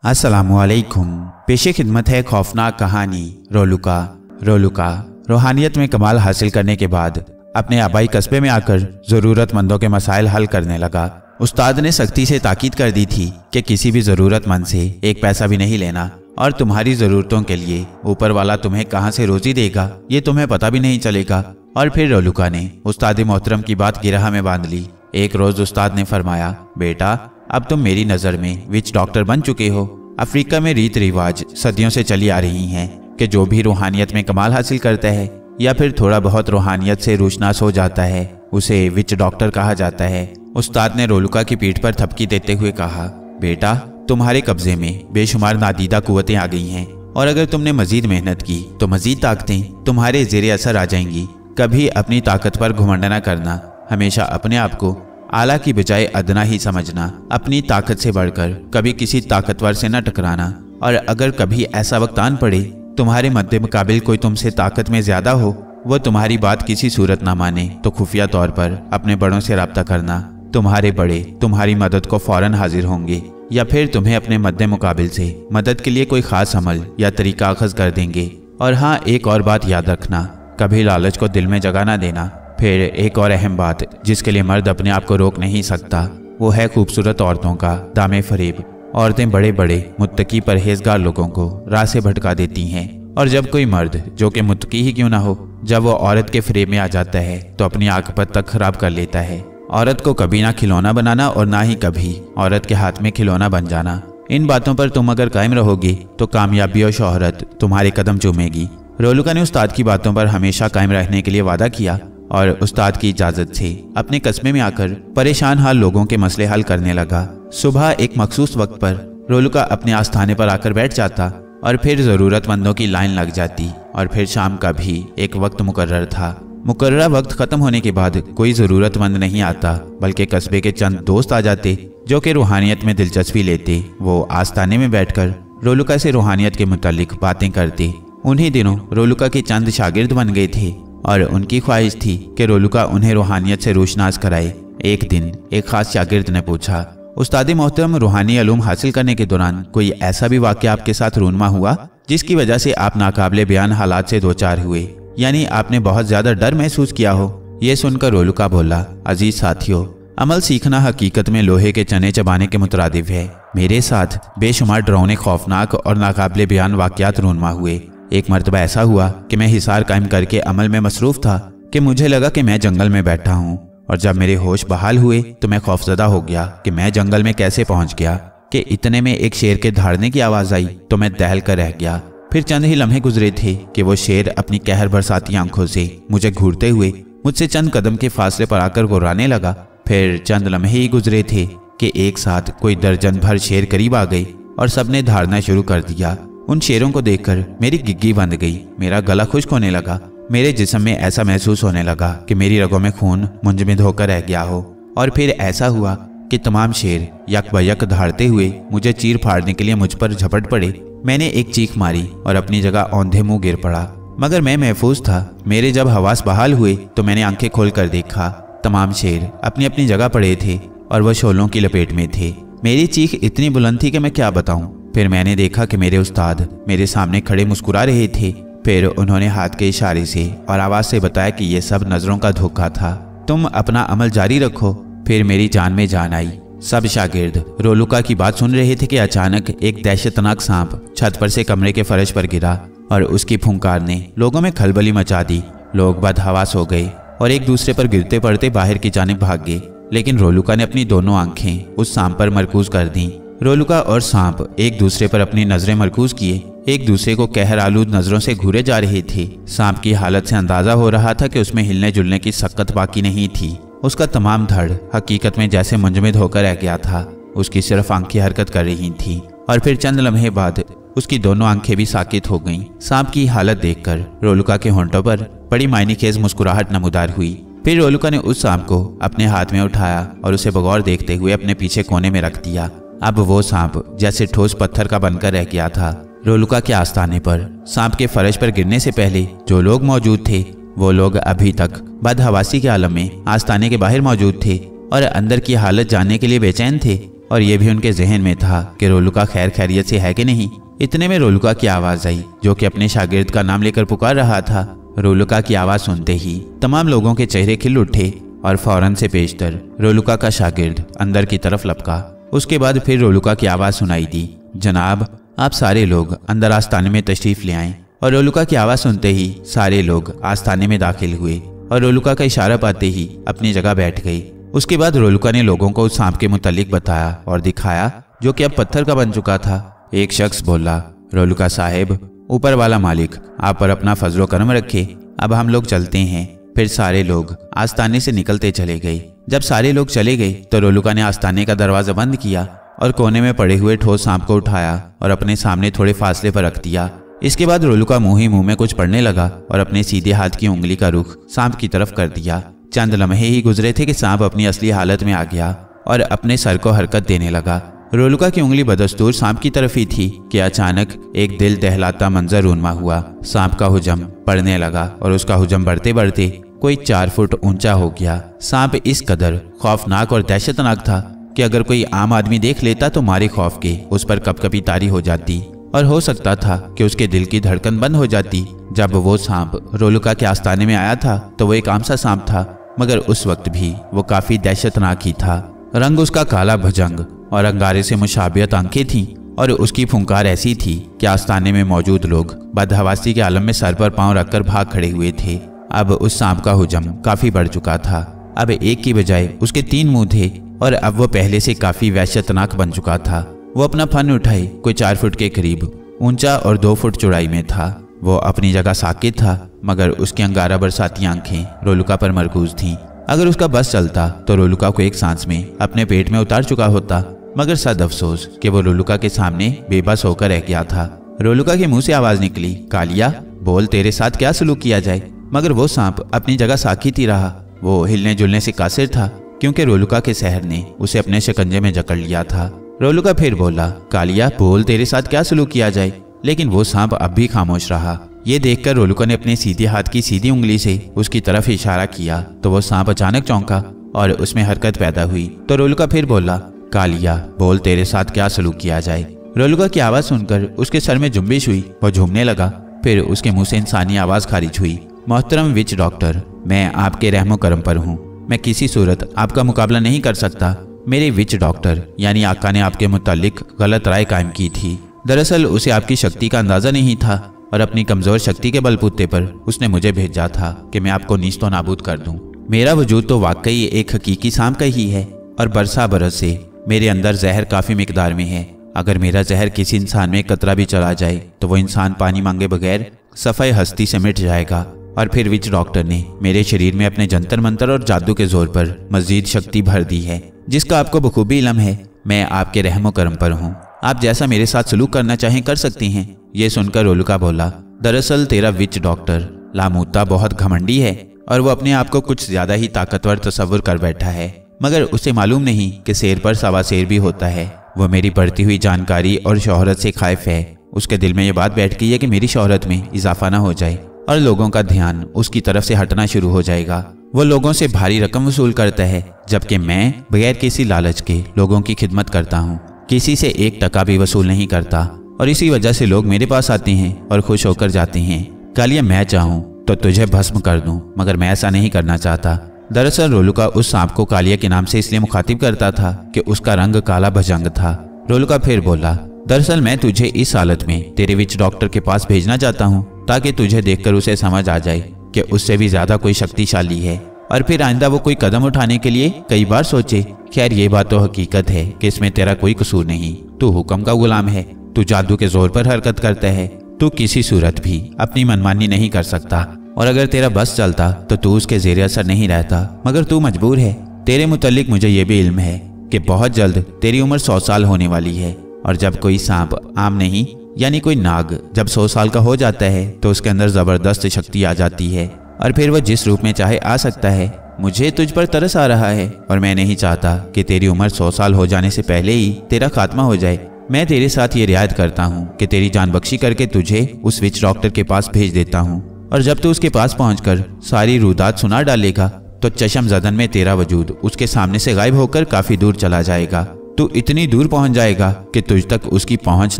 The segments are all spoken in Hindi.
अस्सलामुअलैकुम। पेशे खिदमत है खौफनाक कहानी रोलुका। रूहानियत में कमाल हासिल करने के बाद अपने आबाई कस्बे में आकर ज़रूरतमंदों के मसाइल हल करने लगा। उस्ताद ने सख्ती से ताकीद कर दी थी कि किसी भी ज़रूरतमंद से एक पैसा भी नहीं लेना और तुम्हारी ज़रूरतों के लिए ऊपर वाला तुम्हें कहाँ से रोज़ी देगा ये तुम्हें पता भी नहीं चलेगा। और फिर रोलुका ने उस्ताद मोहतरम की बात गिरह में बांध ली। एक रोज़ उस्ताद ने फरमाया, बेटा अब तुम मेरी नज़र में विच डॉक्टर बन चुके हो। अफ्रीका में रीत रिवाज सदियों से चली आ रही हैं कि जो भी रूहानियत में कमाल हासिल करता है या फिर थोड़ा बहुत रूहानियत से रोशनास हो जाता है उसे विच डॉक्टर कहा जाता है। उस्ताद ने रोलुका की पीठ पर थपकी देते हुए कहा, बेटा तुम्हारे कब्जे में बेशुमार नादीदा कुव्वतें आ गई हैं और अगर तुमने मजीद मेहनत की तो मजीद ताकतें तुम्हारे ज़ेरे असर आ जाएंगी। कभी अपनी ताकत पर घुमंड न करना, हमेशा अपने आप को आला की बजाय अदना ही समझना, अपनी ताकत से बढ़कर कभी किसी ताकतवर से न टकराना। और अगर कभी ऐसा वक्त आन पड़े तुम्हारे मद्दे मुकाबिल कोई तुमसे ताकत में ज्यादा हो, वो तुम्हारी बात किसी सूरत ना माने तो खुफिया तौर पर अपने बड़ों से रब्ता करना। तुम्हारे बड़े तुम्हारी मदद को फौरन हाजिर होंगे या फिर तुम्हें अपने मद्दे मुकाबिल से मदद के लिए कोई खास अमल या तरीका अखज़ कर देंगे। और हाँ, एक और बात याद रखना, कभी लालच को दिल में जगह ना देना। फिर एक और अहम बात जिसके लिए मर्द अपने आप को रोक नहीं सकता वो है खूबसूरत औरतों का दामे फरेब। औरतें बड़े बड़े मुत्तकी परहेजगार लोगों को राह से भटका देती हैं और जब कोई मर्द जो कि मुत्तकी ही क्यों ना हो, जब वो औरत के फरेब में आ जाता है तो अपनी आकबत तक खराब कर लेता है। औरत को कभी ना खिलौना बनाना और ना ही कभी औरत के हाथ में खिलौना बन जाना। इन बातों पर तुम अगर कायम रहोगे तो कामयाबी और शोहरत तुम्हारे कदम चूमेगी। रोलुका ने उस्ताद की बातों पर हमेशा कायम रहने के लिए वादा किया और उस्ताद की इजाज़त से अपने कस्बे में आकर परेशान हाल लोगों के मसले हल करने लगा। सुबह एक मखसूस वक्त पर रोलुका अपने आस्थाने पर आकर बैठ जाता और फिर ज़रूरतमंदों की लाइन लग जाती। और फिर शाम का भी एक वक्त मुकर्रर था। मुकर्ररा वक्त ख़त्म होने के बाद कोई ज़रूरतमंद नहीं आता बल्कि कस्बे के चंद दोस्त आ जाते जो कि रूहानियत में दिलचस्पी लेते। वो आस्थाने में बैठकर रोलुका से रूहानियत के मुतालिक बातें करते। उन्हीं दिनों रोलुका के चंद शागिर्द बन गए थे और उनकी ख्वाहिश थी कि रोलुका उन्हें रूहानियत से रोशनास कराए। एक दिन एक खास शागिर्द ने पूछा, उस्ताद मोहतरम रूहानी अलूम हासिल करने के दौरान कोई ऐसा भी वाक़या आपके साथ रूनमा हुआ जिसकी वजह से आप नाकाबिले बयान हालात से दो चार हुए, यानी आपने बहुत ज़्यादा डर महसूस किया हो? ये सुनकर रोलुका बोला, अजीज साथियों, अमल सीखना हकीकत में लोहे के चने चबाने के मुतरादिफ है। मेरे साथ बेशुमार डरावने, खौफनाक और नाकाबिले बयान वाक़यात रूनमा हुए। एक मरतबा ऐसा हुआ कि मैं हिसार कायम करके अमल में मसरूफ़ था कि मुझे लगा कि मैं जंगल में बैठा हूँ और जब मेरे होश बहाल हुए तो मैं खौफजदा हो गया कि मैं जंगल में कैसे पहुँच गया कि इतने में एक शेर के दहाड़ने की आवाज़ आई तो मैं दहल कर रह गया। फिर चंद ही लम्हे गुजरे थे कि वो शेर अपनी कहर बरसाती आंखों से मुझे घूरते हुए मुझसे चंद कदम के फासले पर आकर गुर्राने लगा। फिर चंद लम्हे ही गुजरे थे कि एक साथ कोई दर्जन भर शेर करीब आ गए और सबने दहाड़ना शुरू कर दिया। उन शेरों को देखकर मेरी गिग्गी बंध गई, मेरा गला खुश्क होने लगा, मेरे जिस्म में ऐसा महसूस होने लगा कि मेरी रगों में खून मुंजमद होकर रह गया हो। और फिर ऐसा हुआ कि तमाम शेर यक बयक दहाड़ते हुए मुझे चीर फाड़ने के लिए मुझ पर झपट पड़े। मैंने एक चीख मारी और अपनी जगह औंधे मुंह गिर पड़ा, मगर मैं महफूज था। मेरे जब हवास बहाल हुए तो मैंने आंखें खोल कर देखा, तमाम शेर अपनी अपनी जगह पड़े थे और वह शोलों की लपेट में थे। मेरी चीख इतनी बुलंद थी कि मैं क्या बताऊं। फिर मैंने देखा कि मेरे उस्ताद मेरे सामने खड़े मुस्कुरा रहे थे। फिर उन्होंने हाथ के इशारे से और आवाज़ से बताया कि यह सब नज़रों का धोखा था, तुम अपना अमल जारी रखो। फिर मेरी जान में जान आई। सब शागिर्द रोलुका की बात सुन रहे थे कि अचानक एक दहशतनाक सांप छत पर से कमरे के फर्श पर गिरा और उसकी फुंकार ने लोगों में खलबली मचा दी। लोग बदहवास हो गए और एक दूसरे पर गिरते पड़ते बाहर की जानिब भाग गए, लेकिन रोलुका ने अपनी दोनों आंखें उस सांप पर मरकूज कर दी। रोलुका और सांप एक दूसरे पर अपनी नजरें मरकूज किए, एक दूसरे को कहर आलूद नजरों से घूरे जा रहे थे। सांप की हालत से अंदाजा हो रहा था कि उसमें हिलने जुलने की सक्कत बाकी नहीं थी। उसका तमाम धड़ हकीकत में जैसे मुंजमद होकर रह गया था। उसकी सिर्फ आंखें हरकत कर रही थीं और फिर चंद लम्हे बाद उसकी दोनों आंखें भी साकित हो गईं। सांप की हालत देखकर रोलुका के होंठों पर बड़ी मायनेखेज मुस्कुराहट नमूदार हुई। फिर रोलुका ने उस सांप को अपने हाथ में उठाया और उसे बगौर देखते हुए अपने पीछे कोने में रख दिया। अब वो सांप जैसे ठोस पत्थर का बनकर रह गया था। रोलुका के आस्थाने पर सांप के फर्श पर गिरने से पहले जो लोग मौजूद थे वो लोग अभी तक बदहवासी के आलम में आस्थाने के बाहर मौजूद थे और अंदर की हालत जानने के लिए बेचैन थे। और ये भी उनके जहन में था कि रोलुका खैर खैरियत से है कि नहीं। इतने में रोलुका की आवाज आई, जो कि अपने शागिर्द का नाम लेकर पुकार रहा था। रोलुका की आवाज सुनते ही तमाम लोगों के चेहरे खिल उठे और फौरन से पेशतर रोलुका का शागिर्द अंदर की तरफ लपका। उसके बाद फिर रोलुका की आवाज सुनाई दी, जनाब आप सारे लोग अंदर आस्थाने में तशरीफ ले आएं। और रोलुका की आवाज सुनते ही सारे लोग आस्थाने में दाखिल हुए और रोलुका का इशारा पाते ही अपनी जगह बैठ गई। उसके बाद रोलुका ने लोगों को उस सांप के मुतालिक बताया और दिखाया, जो कि अब पत्थर का बन चुका था। एक शख्स बोला, रोलुका साहेब, ऊपर वाला मालिक आप पर अपना फजलो करम रखे, अब हम लोग चलते हैं। फिर सारे लोग आस्थाने से निकलते चले गए। जब सारे लोग चले गए तो रोलुका ने आस्थाने का दरवाजा बंद किया और कोने में पड़े हुए ठोस सांप को उठाया और अपने सामने थोड़े फासले पर रख दिया। इसके बाद रोलुका मुंह ही मुंह में कुछ पढ़ने लगा और अपने सीधे हाथ की उंगली का रुख सांप की तरफ कर दिया। चंद लम्हे ही गुजरे थे कि सांप अपनी असली हालत में आ गया और अपने सर को हरकत देने लगा। रोलुका की उंगली बदस्तूर सांप की तरफ ही थी कि अचानक एक दिल दहलाता मंजर रूनमा हुआ। सांप का हुजम बढ़ने लगा और उसका हुजम बढ़ते बढ़ते कोई 4 फुट ऊंचा हो गया। सांप इस कदर खौफनाक और दहशतनाक था कि अगर कोई आम आदमी देख लेता तो मारे खौफ के उस पर कपकपी तारी हो जाती और हो सकता था कि उसके दिल की धड़कन बंद हो जाती। जब वो सांप रोलुका के आस्थाने में आया था तो वो एक आम सा सांप था, मगर उस वक्त भी वो काफी दहशतनाक ही था। रंग उसका काला भुजंग और अंगारे से मुशाबियत आंखें थीं और उसकी फुंकार ऐसी थी कि आस्थाने में मौजूद लोग बदहवासी के आलम में सर पर पांव रखकर भाग खड़े हुए थे। अब उस सांप का हुजम काफी बढ़ चुका था। अब एक की बजाय उसके 3 मुंह थे और अब वो पहले से काफी वहशतनाक बन चुका था। वो अपना फन उठाए कोई 4 फुट के करीब ऊंचा और 2 फुट चौड़ाई में था। वो अपनी जगह साकित था, मगर उसकी अंगारा बरसाती आंखें रोलुका पर मरकूज थीं। अगर उसका बस चलता तो रोलुका को एक सांस में अपने पेट में उतार चुका होता, मगर सद अफसोस कि वो रोलुका के सामने बेबस होकर रह गया था। रोलुका के मुंह से आवाज निकली, कालिया बोल तेरे साथ क्या सलूक किया जाए। मगर वो सांप अपनी जगह साकित ही रहा। वो हिलने जुलने से कासिर था, क्योंकि रोलुका के सहर ने उसे अपने शिकंजे में जकड़ लिया था। रोलुका फिर बोला, कालिया बोल तेरे साथ क्या सलूक किया जाए। लेकिन वो सांप अब भी खामोश रहा। ये देखकर रोलुका ने अपने सीधे हाथ की सीधी उंगली से उसकी तरफ इशारा किया तो वो सांप अचानक चौंका और उसमें हरकत पैदा हुई। तो रोलुका फिर बोला, कालिया बोल तेरे साथ क्या सलूक किया जाए। रोलुका की आवाज सुनकर उसके सर में जुम्बिश हुई, वो झूमने लगा। फिर उसके मुंह से इंसानी आवाज खारिज हुई, मोहतरम विच डॉक्टर, मैं आपके रहमो करम पर हूँ। मैं किसी सूरत आपका मुकाबला नहीं कर सकता। मेरे विच डॉक्टर यानी आका ने आपके मुतालिक गलत राय कायम की थी। दरअसल उसे आपकी शक्ति का अंदाजा नहीं था और अपनी कमजोर शक्ति के बलबूते पर उसने मुझे भेजा था कि मैं आपको नीस्तो नाबूद कर दूं। मेरा वजूद तो वाकई एक हकीकी सांप का ही है और बरसा बरस से मेरे अंदर जहर काफी मिकदार में है। अगर मेरा जहर किसी इंसान में कतरा भी चला जाए तो वो इंसान पानी मांगे बगैर सफाई हस्ती से मिट जाएगा। और फिर विच डॉक्टर ने मेरे शरीर में अपने जंतर मंतर और जादू के जोर पर मजीद शक्ति भर दी है, जिसका आपको बखूबी इल्म है। मैं आपके रहमो करम पर हूँ। आप जैसा मेरे साथ सलूक करना चाहें कर सकती हैं। ये सुनकर रोलुका बोला, दरअसल तेरा विच डॉक्टर लामूता बहुत घमंडी है और वो अपने आप को कुछ ज्यादा ही ताकतवर तस्वुर कर बैठा है, मगर उसे मालूम नहीं कि शेर पर सवा शेर भी होता है। वो मेरी बढ़ती हुई जानकारी और शोहरत से खाइफ है। उसके दिल में ये बात बैठ गई है कि मेरी शोहरत में इजाफा ना हो जाए और लोगों का ध्यान उसकी तरफ से हटना शुरू हो जाएगा। वो लोगों से भारी रकम वसूल करता है, जबकि मैं बगैर किसी लालच के लोगों की खिदमत करता हूँ, किसी से 1 टका भी वसूल नहीं करता। और इसी वजह से लोग मेरे पास आते हैं और खुश होकर जाते हैं। कालिया मैं चाहूँ तो तुझे भस्म कर दूं, मगर मैं ऐसा नहीं करना चाहता। दरअसल रोलुका उस सांप को कालिया के नाम से इसलिए मुखातिब करता था कि उसका रंग काला भजंग था। रोलुका फिर बोला, दरअसल मैं तुझे इस हालत में तेरे विच डॉक्टर के पास भेजना चाहता हूँ, ताकि तुझे देखकर उसे समझ आ जाए कि उससे भी ज्यादा कोई शक्तिशाली है और फिर आइंदा वो कोई कदम उठाने के लिए कई बार सोचे। खैर ये बात तो हकीकत है कि इसमें तेरा कोई कसूर नहीं। तू हुक्म का गुलाम है, तू जादू के जोर पर हरकत करता है, तू किसी सूरत भी अपनी मनमानी नहीं कर सकता और अगर तेरा बस चलता तो तू उसके ज़ेरे असर नहीं रहता, मगर तू मजबूर है। तेरे मुतालिक मुझे ये भी इल्म है कि बहुत जल्द तेरी उम्र 100 साल होने वाली है और जब कोई सांप आम नहीं यानी कोई नाग जब 100 साल का हो जाता है तो उसके अंदर जबरदस्त शक्ति आ जाती है और फिर वह जिस रूप में चाहे आ सकता है। मुझे तुझ पर तरस आ रहा है और मैं नहीं चाहता कि तेरी उम्र 100 साल हो जाने से पहले ही तेरा खात्मा हो जाए। मैं तेरे साथ ये रियायत करता हूँ कि तेरी जान बख्शी करके तुझे उस विच डॉक्टर के पास भेज देता हूँ और जब तू उसके पास पहुंचकर सारी रुदात सुना डालेगा तो चशम जदन में तेरा वजूद उसके सामने से गायब होकर काफी दूर चला जाएगा तू इतनी दूर पहुंच जाएगा कि तुझ तक उसकी पहुंच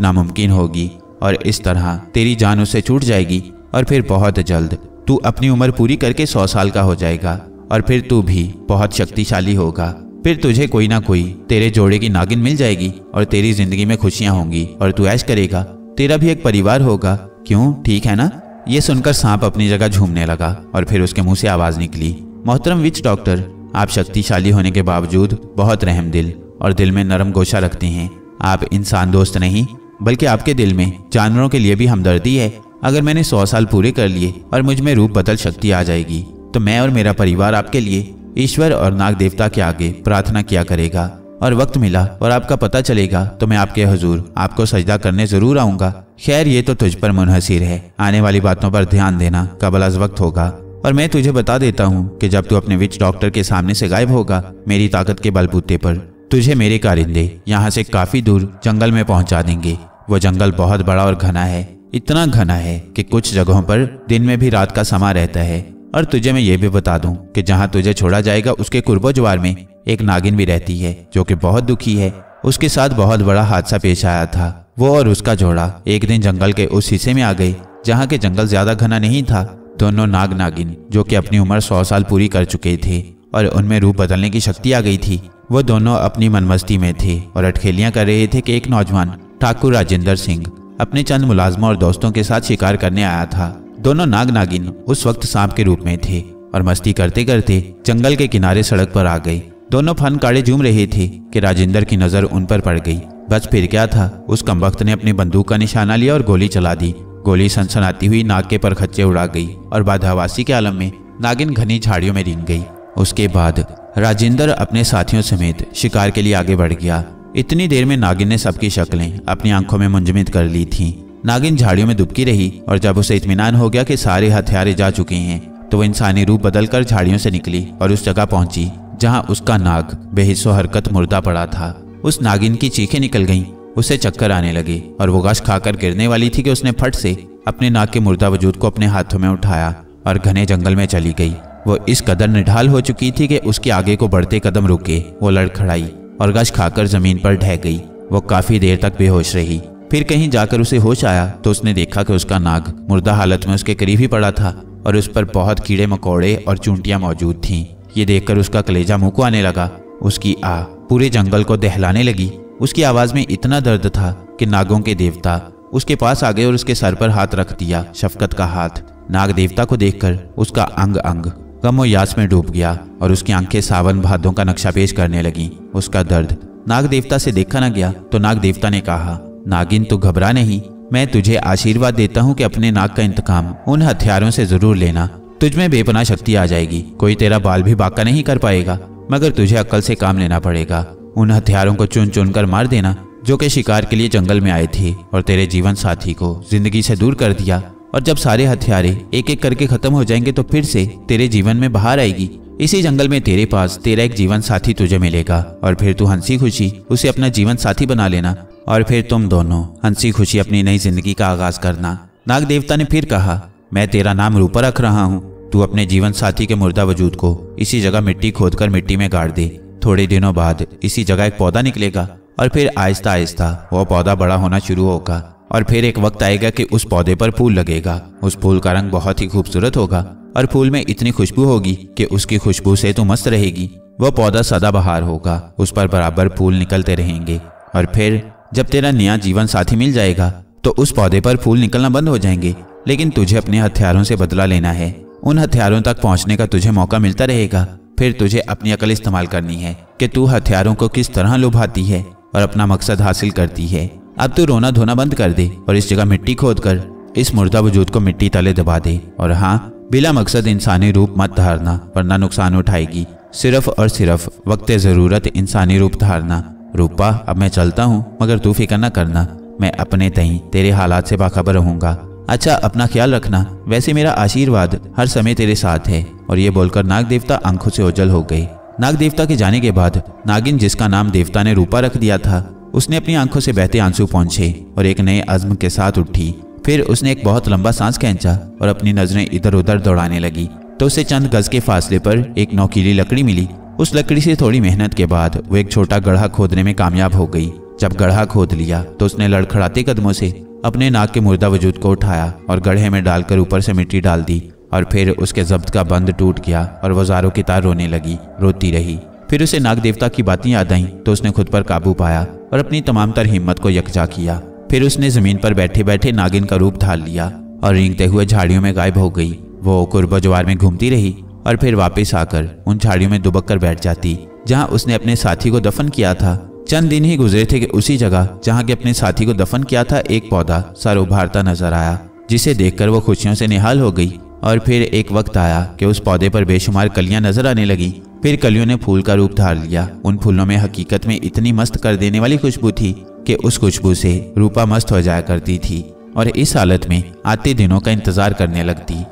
नामुमकिन होगी और इस तरह तेरी जान उससे छूट जाएगी और फिर बहुत जल्द तू अपनी उम्र पूरी करके 100 साल का हो जाएगा और फिर तू भी बहुत शक्तिशाली होगा। फिर तुझे कोई ना कोई तेरे जोड़े की नागिन मिल जाएगी और तेरी जिंदगी में खुशियां होंगी और तू ऐश करेगा। तेरा भी एक परिवार होगा। क्यों, ठीक है ना? ये सुनकर सांप अपनी जगह झूमने लगा और फिर उसके मुंह से आवाज निकली, मोहतरम विच डॉक्टर, आप शक्तिशाली होने के बावजूद बहुत रहमदिल और दिल में नरम गोशा रखते हैं। आप इंसान दोस्त नहीं बल्कि आपके दिल में जानवरों के लिए भी हमदर्दी है। अगर मैंने 100 साल पूरे कर लिए और मुझ में रूप बदल शक्ति आ जाएगी तो मैं और मेरा परिवार आपके लिए ईश्वर और नाग देवता के आगे प्रार्थना किया करेगा और वक्त मिला और आपका पता चलेगा तो मैं आपके हुजूर आपको सजदा करने जरूर आऊंगा। खैर ये तो तुझ पर मुनहसिर है, आने वाली बातों पर ध्यान देना कबल अज वक्त होगा। और मैं तुझे बता देता हूँ कि जब तू अपने विच डॉक्टर के सामने से गायब होगा, मेरी ताकत के बलबूते पर तुझे मेरे कारिंदे यहाँ से काफी दूर जंगल में पहुंचा देंगे। वो जंगल बहुत बड़ा और घना है, इतना घना है कि कुछ जगहों पर दिन में भी रात का समा रहता है। और तुझे मैं ये भी बता दूं कि जहाँ तुझे छोड़ा जाएगा उसके कुर्बो जवार में एक नागिन भी रहती है जो कि बहुत दुखी है। उसके साथ बहुत बड़ा हादसा पेश आया था। वो और उसका जोड़ा एक दिन जंगल के उस हिस्से में आ गए जहाँ के जंगल ज्यादा घना नहीं था। दोनों नाग नागिन जो कि अपनी उम्र 100 साल पूरी कर चुके थे और उनमें रूप बदलने की शक्ति आ गई थी, वो दोनों अपनी मनमस्ती में थे और अटखेलियां कर रहे थे कि एक नौजवान ठाकुर राजेंद्र सिंह अपने चंद मुलाजमों और दोस्तों के साथ शिकार करने आया था। दोनों नाग नागिन उस वक्त सांप के रूप में थे और मस्ती करते करते जंगल के किनारे सड़क पर आ गए। दोनों फन काड़े झूम रहे थे कि राजेंद्र की नजर उन पर पड़ गई। बस फिर क्या था, उस कमबख्त ने अपनी बंदूक का निशाना लिया और गोली चला दी। गोली सनसनाती हुई नाग के परखच्चे उड़ा गई और बाधावासी के आलम में नागिन घनी झाड़ियों में रिंग गई। उसके बाद राजेंद्र अपने साथियों समेत शिकार के लिए आगे बढ़ गया। इतनी देर में नागिन ने सबकी शक्लें अपनी आंखों में मुंजमद कर ली थीं। नागिन झाड़ियों में दुबकी रही और जब उसे इत्मीनान हो गया कि सारे हथियारे जा चुके हैं तो वो इंसानी रूप बदलकर झाड़ियों से निकली और उस जगह पहुंची जहां उसका नाग बेहिस्सो हरकत मुर्दा पड़ा था। उस नागिन की चीखें निकल गईं, उसे चक्कर आने लगे और वो गश खाकर गिरने वाली थी कि उसने फट से अपने नाग के मुर्दा वजूद को अपने हाथों में उठाया और घने जंगल में चली गई। वो इस कदर निढाल हो चुकी थी कि उसके आगे को बढ़ते कदम रुके वो लड़खड़ाई और गश खाकर जमीन पर ढह गई। वो काफी देर तक बेहोश रही। फिर कहीं जाकर उसे होश आया तो उसने देखा कि उसका नाग मुर्दा हालत में उसके करीब ही पड़ा था और उस पर बहुत कीड़े मकोड़े और चूंटियां मौजूद थीं। ये देखकर उसका कलेजा मुंह को आने लगा। उसकी आह पूरे जंगल को दहलाने लगी। उसकी आवाज में इतना दर्द था कि नागों के देवता उसके पास आ गए और उसके सर पर हाथ रख दिया, शफकत का हाथ। नाग देवता को देखकर उसका अंग अंग गम और यास में डूब गया और उसकी आंखें सावन भादों का नक्शा पेश करने लगी। उसका दर्द नाग देवता से देखा न गया तो नाग देवता ने कहा, नागिन तू घबरा नहीं, मैं तुझे आशीर्वाद देता हूँ कि अपने नाग का इंतकाम उन हथियारों से जरूर लेना। तुझमें बेपनाह शक्ति आ जाएगी, कोई तेरा बाल भी बाका नहीं कर पाएगा, मगर तुझे अक्ल से काम लेना पड़ेगा। उन हथियारों को चुन चुन कर मार देना जो कि शिकार के लिए जंगल में आए थे और तेरे जीवन साथी को जिंदगी से दूर कर दिया। और जब सारे हथियारे एक एक करके खत्म हो जाएंगे तो फिर से तेरे जीवन में बहार आएगी। इसी जंगल में तेरे पास तेरा एक जीवन साथी तुझे मिलेगा और फिर तू हंसी खुशी उसे अपना जीवन साथी बना लेना और फिर तुम दोनों हंसी खुशी अपनी नई जिंदगी का आगाज करना। नाग देवता ने फिर कहा, मैं तेरा नाम रूपा रख रहा हूँ। तू अपने जीवन साथी के मुर्दा वजूद को इसी जगह मिट्टी खोदकर मिट्टी में गाड़ दे। थोड़े दिनों बाद इसी जगह एक पौधा निकलेगा और फिर आहिस्ता आहिस्ता वो पौधा बड़ा होना शुरू होगा और फिर एक वक्त आएगा कि उस पौधे पर फूल लगेगा। उस फूल का रंग बहुत ही खूबसूरत होगा और फूल में इतनी खुशबू होगी कि उसकी खुशबू से तू मस्त रहेगी। वह पौधा सदाबहार होगा, उस पर बराबर फूल निकलते रहेंगे और फिर जब तेरा नया जीवन साथी मिल जाएगा तो उस पौधे पर फूल निकलना बंद हो जाएंगे। लेकिन तुझे अपने हथियारों से बदला लेना है। उन हथियारों तक पहुंचने का तुझे मौका मिलता रहेगा। फिर तुझे अपनी अकल इस्तेमाल करनी है कि तू हथियारों को किस तरह लुभाती है और अपना मकसद हासिल करती है। अब तू रोना धोना बंद कर दे और इस जगह मिट्टी खोद कर इस मुर्दा वजूद को मिट्टी तले दबा दे। और हाँ, बिला मकसद इंसानी रूप मत धारना वरना नुकसान उठाएगी। सिर्फ और सिर्फ वक्त जरूरत इंसानी रूप धारना। रूपा, अब मैं चलता हूँ, मगर तू फिक्र न करना, मैं अपने तई तेरे हालात से बाखबर रहूंगा। अच्छा, अपना ख्याल रखना। वैसे मेरा आशीर्वाद हर समय तेरे साथ है। और ये बोलकर नाग देवता आंखों से ओझल हो गए। नाग देवता के जाने के बाद नागिन, जिसका नाम देवता ने रूपा रख दिया था, उसने अपनी आंखों से बहते आंसू पहुंचे और एक नए अज़्म के साथ उठी। फिर उसने एक बहुत लंबा सांस खींचा और अपनी नजरें इधर उधर दौड़ाने लगी तो उसे चंद गज के फासले पर एक नोकीली लकड़ी मिली उस लकड़ी से थोड़ी मेहनत के बाद वो एक छोटा गड्ढा खोदने में कामयाब हो गई। जब गड्ढा खोद लिया तो उसने लड़खड़ाते कदमों से अपने नाक के मुर्दा वजूद को उठाया और गड्ढे में डालकर ऊपर से मिट्टी डाल दी और फिर उसके जब्त का बंद टूट गया और वो ज़ारों की तार रोने लगी, रोती रही। फिर उसे नाग देवता की बातें याद आईं तो उसने खुद पर काबू पाया और अपनी तमाम तर हिम्मत को यकजा किया। फिर उसने जमीन पर बैठे बैठे नागिन का रूप ढाल लिया और रेंगते हुए झाड़ियों में गायब हो गई। वो कुर्बो जवार में घूमती रही और फिर वापस आकर उन झाड़ियों में दुबक कर बैठ जाती जहां उसने अपने साथी को दफन किया था। चंद दिन ही गुजरे थे कि उसी जगह जहां के अपने साथी को दफन किया था एक पौधा सर उभारता नजर आया, जिसे देखकर वो खुशियों से निहाल हो गई। और फिर एक वक्त आया कि उस पौधे पर बेशुमार कलियां नजर आने लगी। फिर कलियों ने फूल का रूप धार लिया। उन फूलों में हकीकत में इतनी मस्त कर देने वाली खुशबू थी कि उस खुशबू से रूपा मस्त हो जाया करती थी और इस हालत में आते दिनों का इंतजार करने लगती।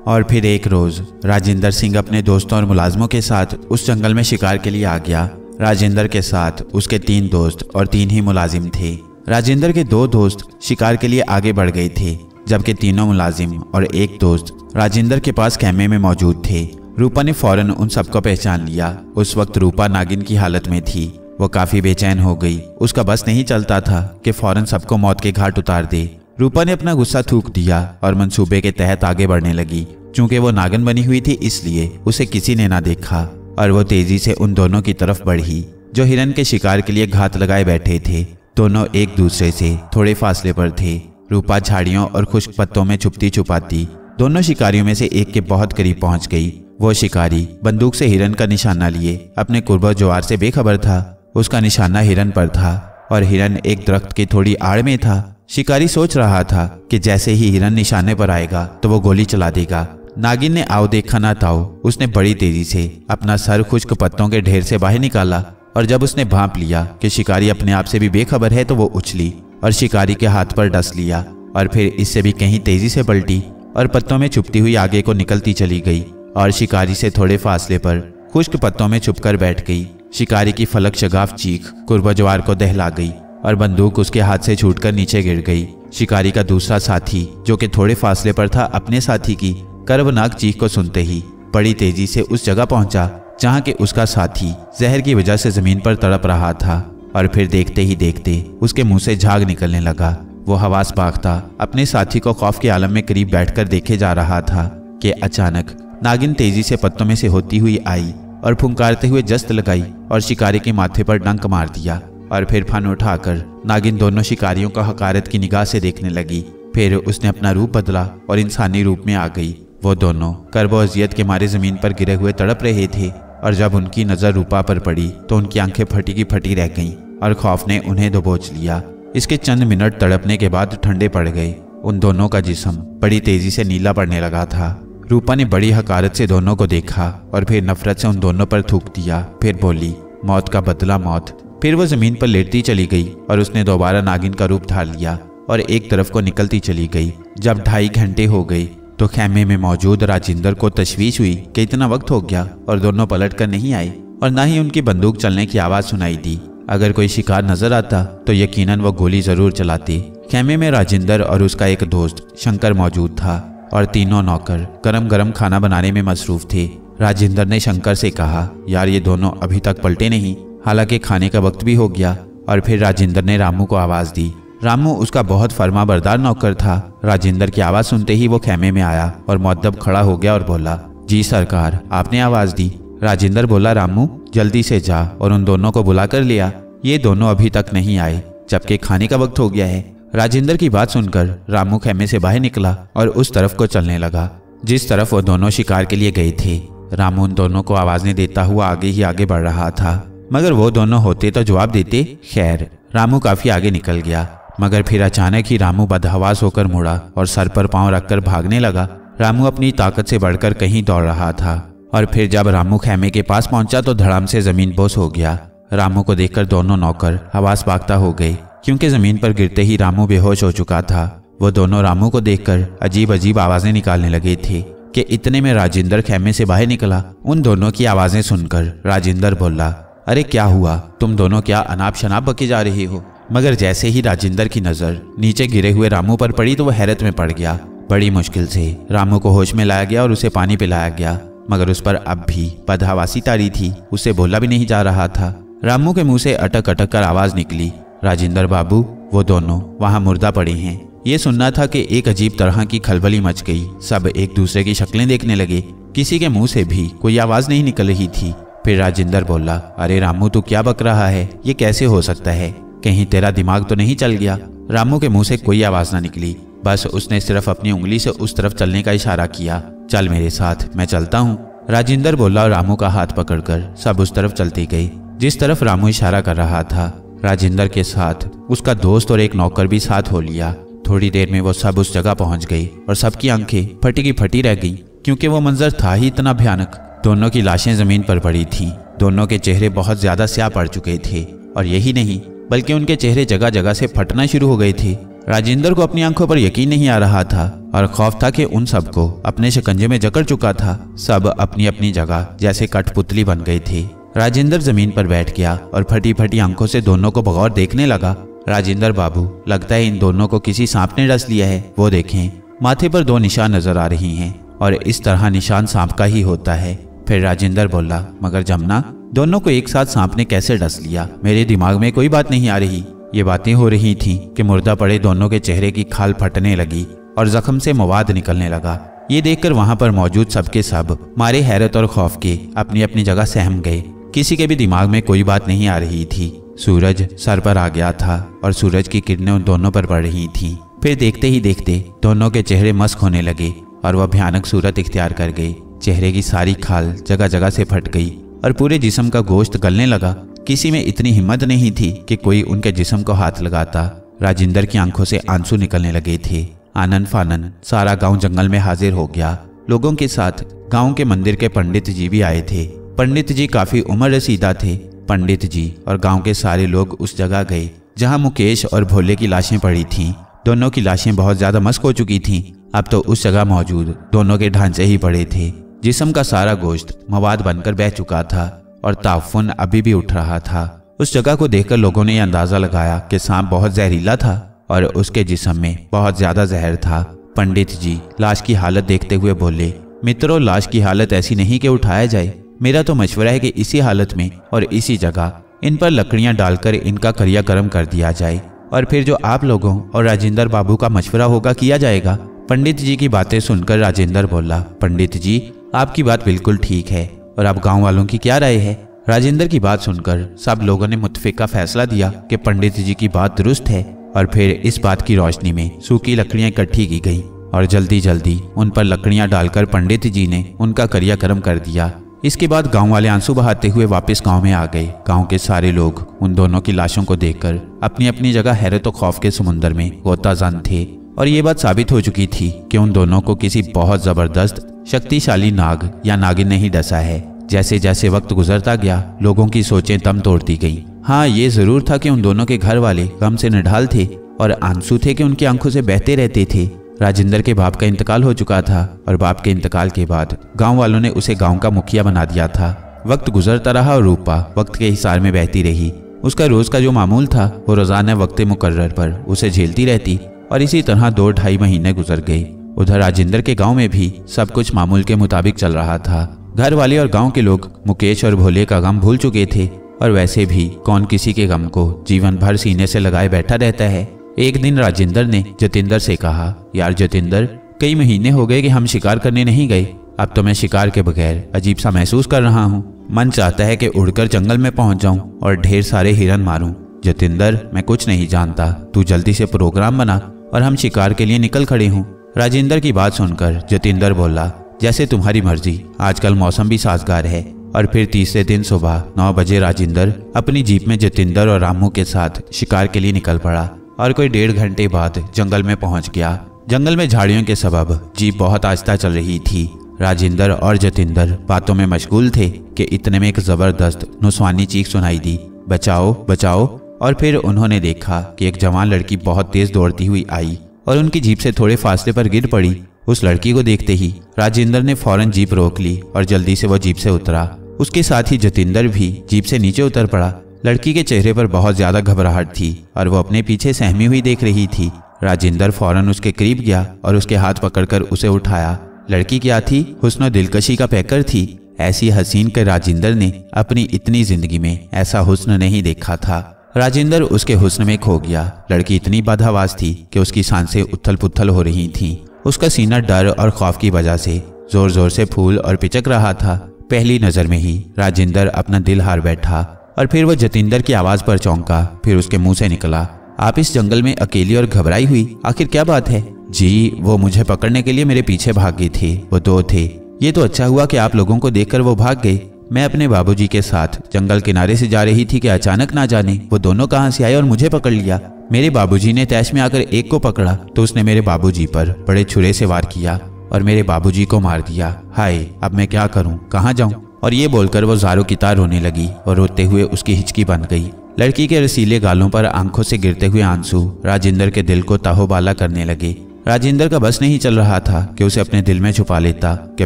और फिर एक रोज राजेंद्र सिंह अपने दोस्तों और मुलाजमों के साथ उस जंगल में शिकार के लिए आ गया। राजेंद्र के साथ उसके 3 दोस्त और 3 ही मुलाजिम थे। राजेंद्र के 2 दोस्त शिकार के लिए आगे बढ़ गए थे, जबकि तीनों मुलाजिम और एक दोस्त राजेंद्र के पास खेमे में मौजूद थे। रूपा ने फौरन उन सबको पहचान लिया। उस वक्त रूपा नागिन की हालत में थी। वो काफी बेचैन हो गई। उसका बस नहीं चलता था कि फौरन सबको मौत के घाट उतार दे। रूपा ने अपना गुस्सा थूक दिया और मंसूबे के तहत आगे बढ़ने लगी। चूंकि वो नागिन बनी हुई थी इसलिए उसे किसी ने ना देखा और वो तेजी से उन दोनों की तरफ बढ़ी जो हिरन के शिकार के लिए घात लगाए बैठे थे। दोनों एक दूसरे से थोड़े फासले पर थे। रूपा झाड़ियों और खुश्क पत्तों में छुपती छुपाती दोनों शिकारियों में से एक के बहुत करीब पहुंच गई। वो शिकारी बंदूक से हिरन का निशाना लिए अपने कुर्बा जवार से बेखबर था। उसका निशाना हिरन पर था और हिरन एक दरख्त की थोड़ी आड़ में था। शिकारी सोच रहा था कि जैसे ही हिरन निशाने पर आएगा तो वो गोली चला देगा। नागिन ने आओ देखा ना ताओ, उसने बड़ी तेजी से अपना सर खुश्क पत्तों के ढेर से बाहर निकाला और जब उसने भांप लिया कि शिकारी अपने आप से भी बेखबर है तो वो उछली और शिकारी के हाथ पर डस लिया और फिर इससे भी कहीं तेजी से पलटी और पत्तों में छुपती हुई आगे को निकलती चली गई और शिकारी से थोड़े फासले पर खुश्क पत्तों में छुपकर बैठ गई। शिकारी की फलक शगाफ चीख कुर्बा जवार को दहला गई और बंदूक उसके हाथ से छूटकर नीचे गिर गई। शिकारी का दूसरा साथी जो कि थोड़े फासले पर था अपने साथी की कर्बनाक चीख को सुनते ही बड़ी तेजी से उस जगह पहुंचा जहां के उसका साथी जहर की वजह से जमीन पर तड़प रहा था और फिर देखते ही देखते उसके मुंह से झाग निकलने लगा। वो हवास बागता अपने साथी को खौफ के आलम में करीब बैठकर देखे जा रहा था कि अचानक नागिन तेजी से पत्तों में से होती हुई आई और फुंकारते हुए जस्त लगाई और शिकारी के माथे पर डंक मार दिया और फिर फन उठाकर नागिन दोनों शिकारियों का हकारत की निगाह से देखने लगी। फिर उसने अपना रूप बदला और इंसानी रूप में आ गई। वो दोनों कर्ब और अजियत के मारे जमीन पर गिरे हुए तड़प रहे थे और जब उनकी नजर रूपा पर पड़ी तो उनकी आंखें फटी की फटी रह गईं और खौफ ने उन्हें दबोच लिया। इसके चंद मिनट तड़पने के बाद ठंडे पड़ गए। उन दोनों का जिस्म बड़ी तेजी से नीला पड़ने लगा था। रूपा ने बड़ी हकारत से दोनों को देखा और फिर नफरत से उन दोनों पर थूक दिया। फिर बोली, मौत का बदला मौत। फिर वो जमीन पर लेटती चली गई और उसने दोबारा नागिन का रूप धार लिया और एक तरफ को निकलती चली गई। जब 2.5 घंटे हो गए तो खेमे में मौजूद राजेंद्र को तशवीश हुई कि इतना वक्त हो गया और दोनों पलट कर नहीं आए और ना ही उनकी बंदूक चलने की आवाज सुनाई दी। अगर कोई शिकार नजर आता तो यकीनन वो गोली जरूर चलाते। खेमे में राजेंद्र और उसका एक दोस्त शंकर मौजूद था और तीनों नौकर गरम गरम खाना बनाने में मसरूफ थे। राजेंद्र ने शंकर से कहा, यार ये दोनों अभी तक पलटे नहीं, हालांकि खाने का वक्त भी हो गया। और फिर राजेंद्र ने रामू को आवाज दी। रामू उसका बहुत फर्माबरदार नौकर था। राजेंद्र की आवाज सुनते ही वो खेमे में आया और मुअद्दब खड़ा हो गया और बोला, जी सरकार, आपने आवाज दी। राजेंद्र बोला, रामू जल्दी से जा और उन दोनों को बुला कर लिया, ये दोनों अभी तक नहीं आए जबकि खाने का वक्त हो गया है। राजेंद्र की बात सुनकर रामू खेमे से बाहर निकला और उस तरफ को चलने लगा जिस तरफ वो दोनों शिकार के लिए गए थे। रामू उन दोनों को आवाजें देता हुआ आगे ही आगे बढ़ रहा था, मगर वो दोनों होते तो जवाब देते। खैर, रामू काफी आगे निकल गया, मगर फिर अचानक ही रामू बदहवास होकर मुड़ा और सर पर पांव रखकर भागने लगा। रामू अपनी ताकत से बढ़कर कहीं दौड़ रहा था और फिर जब रामू खेमे के पास पहुंचा तो धड़ाम से जमीन बोस हो गया। रामू को देखकर दोनों नौकर हवास बागता हो गए क्योंकि जमीन पर गिरते ही रामू बेहोश हो चुका था। वो दोनों रामू को देखकर अजीब अजीब आवाजें निकालने लगे थे कि इतने में राजेंद्र खेमे से बाहर निकला। उन दोनों की आवाजें सुनकर राजेंद्र बोला, अरे क्या हुआ, तुम दोनों क्या अनाप शनाप बके जा रही हो। मगर जैसे ही राजेंद्र की नजर नीचे गिरे हुए रामू पर पड़ी तो वह हैरत में पड़ गया। बड़ी मुश्किल से रामू को होश में लाया गया और उसे पानी पिलाया गया। मगर उस पर अब भी बदहवासी तारी थी। उसे बोला भी नहीं जा रहा था। रामू के मुंह से अटक अटक कर आवाज निकली, राजेंद्र बाबू, वो दोनों वहां मुर्दा पड़े हैं। ये सुनना था कि एक अजीब तरह की खलबली मच गई। सब एक दूसरे की शक्लें देखने लगे। किसी के मुंह से भी कोई आवाज नहीं निकल रही थी। फिर राजेंद्र बोला, अरे रामू, तू क्या बक रहा है? ये कैसे हो सकता है? कहीं तेरा दिमाग तो नहीं चल गया? रामू के मुंह से कोई आवाज ना निकली। बस उसने सिर्फ अपनी उंगली से उस तरफ चलने का इशारा किया। चल मेरे साथ, मैं चलता हूँ, राजेंद्र बोला और रामू का हाथ पकड़कर सब उस तरफ चलते गए जिस तरफ रामू इशारा कर रहा था। राजेंद्र के साथ उसका दोस्त और एक नौकर भी साथ हो लिया। थोड़ी देर में वो सब उस जगह पहुंच गए और सबकी आंखें फटी की फटी रह गई, क्योंकि वो मंजर था ही इतना भयानक। दोनों की लाशें जमीन पर पड़ी थीं। दोनों के चेहरे बहुत ज्यादा स्याह पड़ चुके थे, और यही नहीं बल्कि उनके चेहरे जगह जगह से फटना शुरू हो गए थे। राजेंद्र को अपनी आंखों पर यकीन नहीं आ रहा था और खौफ था कि उन सबको अपने शिकंजे में जकड़ चुका था। सब अपनी अपनी जगह जैसे कठपुतली बन गए थे। राजेंद्र जमीन पर बैठ गया और फटी फटी आंखों से दोनों को बगौर देखने लगा। राजेंद्र बाबू, लगता है इन दोनों को किसी सांप ने डस लिया है। वो देखें, माथे पर 2 निशान नजर आ रही हैं और इस तरह निशान सांप का ही होता है। फिर राजेंद्र बोला, मगर जमुना, दोनों को एक साथ सांप ने कैसे डस लिया? मेरे दिमाग में कोई बात नहीं आ रही। ये बातें हो रही थीं कि मुर्दा पड़े दोनों के चेहरे की खाल फटने लगी और जख्म से मवाद निकलने लगा। ये देखकर वहां पर मौजूद सबके सब मारे हैरत और खौफ के अपनी अपनी जगह सहम गए। किसी के भी दिमाग में कोई बात नहीं आ रही थी। सूरज सर पर आ गया था और सूरज की किरणें उन दोनों पर पड़ रही थीं। फिर देखते ही देखते दोनों के चेहरे मस्क होने लगे और वह भयानक सूरत इख्तियार कर गई। चेहरे की सारी खाल जगह जगह से फट गई और पूरे जिस्म का गोश्त गलने लगा। किसी में इतनी हिम्मत नहीं थी कि कोई उनके जिस्म को हाथ लगाता। राजेंद्र की आंखों से आंसू निकलने लगे थे। आनन फानन सारा गांव जंगल में हाजिर हो गया। लोगों के साथ गांव के मंदिर के पंडित जी भी आए थे। पंडित जी काफी उम्र रसीदा थे। पंडित जी और गांव के सारे लोग उस जगह गए जहां मुकेश और भोले की लाशें पड़ी थीं। दोनों की लाशें बहुत ज्यादा मस्क हो चुकी थीं। अब तो उस जगह मौजूद दोनों के ढांचे ही पड़े थे। जिस्म का सारा गोश्त मवाद बनकर बह चुका था और ताफुन अभी भी उठ रहा था। उस जगह को देखकर लोगों ने यह अंदाजा लगाया कि सांप बहुत जहरीला था और उसके जिस्म में बहुत ज्यादा जहर था। पंडित जी लाश की हालत देखते हुए बोले, मित्रों, लाश की हालत ऐसी नहीं कि उठाया जाए। मेरा तो मशवरा है कि इसी हालत में और इसी जगह इन पर लकड़ियां डालकर इनका क्रियाक्रम कर दिया जाए और फिर जो आप लोगों और राजेंद्र बाबू का मशवरा होगा किया जाएगा। पंडित जी की बातें सुनकर राजेंद्र बोला, पंडित जी, आपकी बात बिल्कुल ठीक है, और अब गांव वालों की क्या राय है? राजेंद्र की बात सुनकर सब लोगों ने मुत्तफिक का फैसला दिया कि पंडित जी की बात दुरुस्त है और फिर इस बात की रोशनी में सूखी लकड़ियां इकट्ठी की गई और जल्दी जल्दी उन पर लकड़ियां डालकर पंडित जी ने उनका क्रियाक्रम कर दिया। इसके बाद गांव वाले आंसू बहाते हुए वापस गांव में आ गए। गांव के सारे लोग उन दोनों की लाशों को देखकर अपनी अपनी जगह हैरत और खौफ के समुंदर में गोताजन थे और ये बात साबित हो चुकी थी कि उन दोनों को किसी बहुत जबरदस्त शक्तिशाली नाग या नागिन ने ही डसा है। जैसे जैसे वक्त गुजरता गया लोगों की सोचें दम तोड़ती गईं। हाँ, ये जरूर था कि उन दोनों के घर वाले गम से निढाल थे और आंसू थे कि उनकी आंखों से बहते रहते थे। राजेंद्र के बाप का इंतकाल हो चुका था और बाप के इंतकाल के बाद गांव वालों ने उसे गांव का मुखिया बना दिया था। वक्त गुजरता रहा और रूपा वक्त के हिसार में बहती रही। उसका रोज का जो मामूल था वो रोजाना वक्त मुकर्रर पर उसे झेलती रहती और इसी तरह 2-2.5 महीने गुजर गए। उधर राजेंद्र के गांव में भी सब कुछ मामूल के मुताबिक चल रहा था। घर वाले और गांव के लोग मुकेश और भोले का गम भूल चुके थे और वैसे भी कौन किसी के गम को जीवन भर सीने से लगाए बैठा रहता है। एक दिन राजेंद्र ने जतिंदर से कहा, यार जतिंदर, कई महीने हो गए कि हम शिकार करने नहीं गए। अब तो मैं शिकार के बगैर अजीब सा महसूस कर रहा हूँ। मन चाहता है कि उड़कर जंगल में पहुंच जाऊं और ढेर सारे हिरन मारूं। जतिंदर, मैं कुछ नहीं जानता, तू जल्दी से प्रोग्राम बना और हम शिकार के लिए निकल खड़े हों। राजेंद्र की बात सुनकर जतिंदर बोला, जैसे तुम्हारी मर्जी, आजकल मौसम भी साजगार है। और फिर तीसरे दिन सुबह 9 बजे राजेंद्र अपनी जीप में जतिंदर और रामू के साथ शिकार के लिए निकल पड़ा और कोई 1.5 घंटे बाद जंगल में पहुंच गया। जंगल में झाड़ियों के सबब जीप बहुत आहिस्ता चल रही थी। राजेंद्र और जतिंदर बातों में मशगूल थे कि इतने में एक जबरदस्त नुस्वानी चीख सुनाई दी, बचाओ बचाओ। और फिर उन्होंने देखा कि एक जवान लड़की बहुत तेज दौड़ती हुई आई और उनकी जीप से थोड़े फासले पर गिर पड़ी। उस लड़की को देखते ही राजेंद्र ने फौरन जीप रोक ली और जल्दी से वो जीप से उतरा। उसके साथ ही जतिंदर भी जीप से नीचे उतर पड़ा। लड़की के चेहरे पर बहुत ज्यादा घबराहट थी और वो अपने पीछे सहमी हुई देख रही थी। राजेंद्र फौरन उसके करीब गया और उसके हाथ पकड़कर उसे उठाया लड़की क्या थी? हुस्न और दिलकशी का पैकर थी। ऐसी हसीन के राजिंदर ने अपनी इतनी जिंदगी में ऐसा हुस्न नहीं देखा था। राजिंदर उसके हुस्न में खो गया। लड़की इतनी बदहवास थी कि उसकी सांसें उथल पुथल हो रही थीं। उसका सीना डर और खौफ की वजह से जोर जोर से फूल और पिचक रहा था। पहली नजर में ही राजिंदर अपना दिल हार बैठा और फिर वो जतिंदर की आवाज पर चौंका। फिर उसके मुंह से निकला, आप इस जंगल में अकेली और घबराई हुई, आखिर क्या बात है? जी, वो मुझे पकड़ने के लिए मेरे पीछे भाग गए थे। वो दो थे। ये तो अच्छा हुआ कि आप लोगों को देखकर वो भाग गए। मैं अपने बाबूजी के साथ जंगल किनारे से जा रही थी कि अचानक ना जाने वो दोनों कहां से आए और मुझे पकड़ लिया। मेरे बाबूजी ने तैश में आकर एक को पकड़ा तो उसने मेरे बाबूजी पर बड़े छुरे से वार किया और मेरे बाबूजी को मार दिया। हाय, अब मैं क्या करूं, कहां जाऊं? और ये बोलकर वो ज़ारो की तार रोने लगी और रोते हुए उसकी हिचकी बन गई। लड़की के रसीले गालों पर आंखों से गिरते हुए आंसू राजिंदर के दिल को तहोबाला करने लगे। राजिंदर का बस नहीं चल रहा था कि उसे अपने दिल में छुपा लेता कि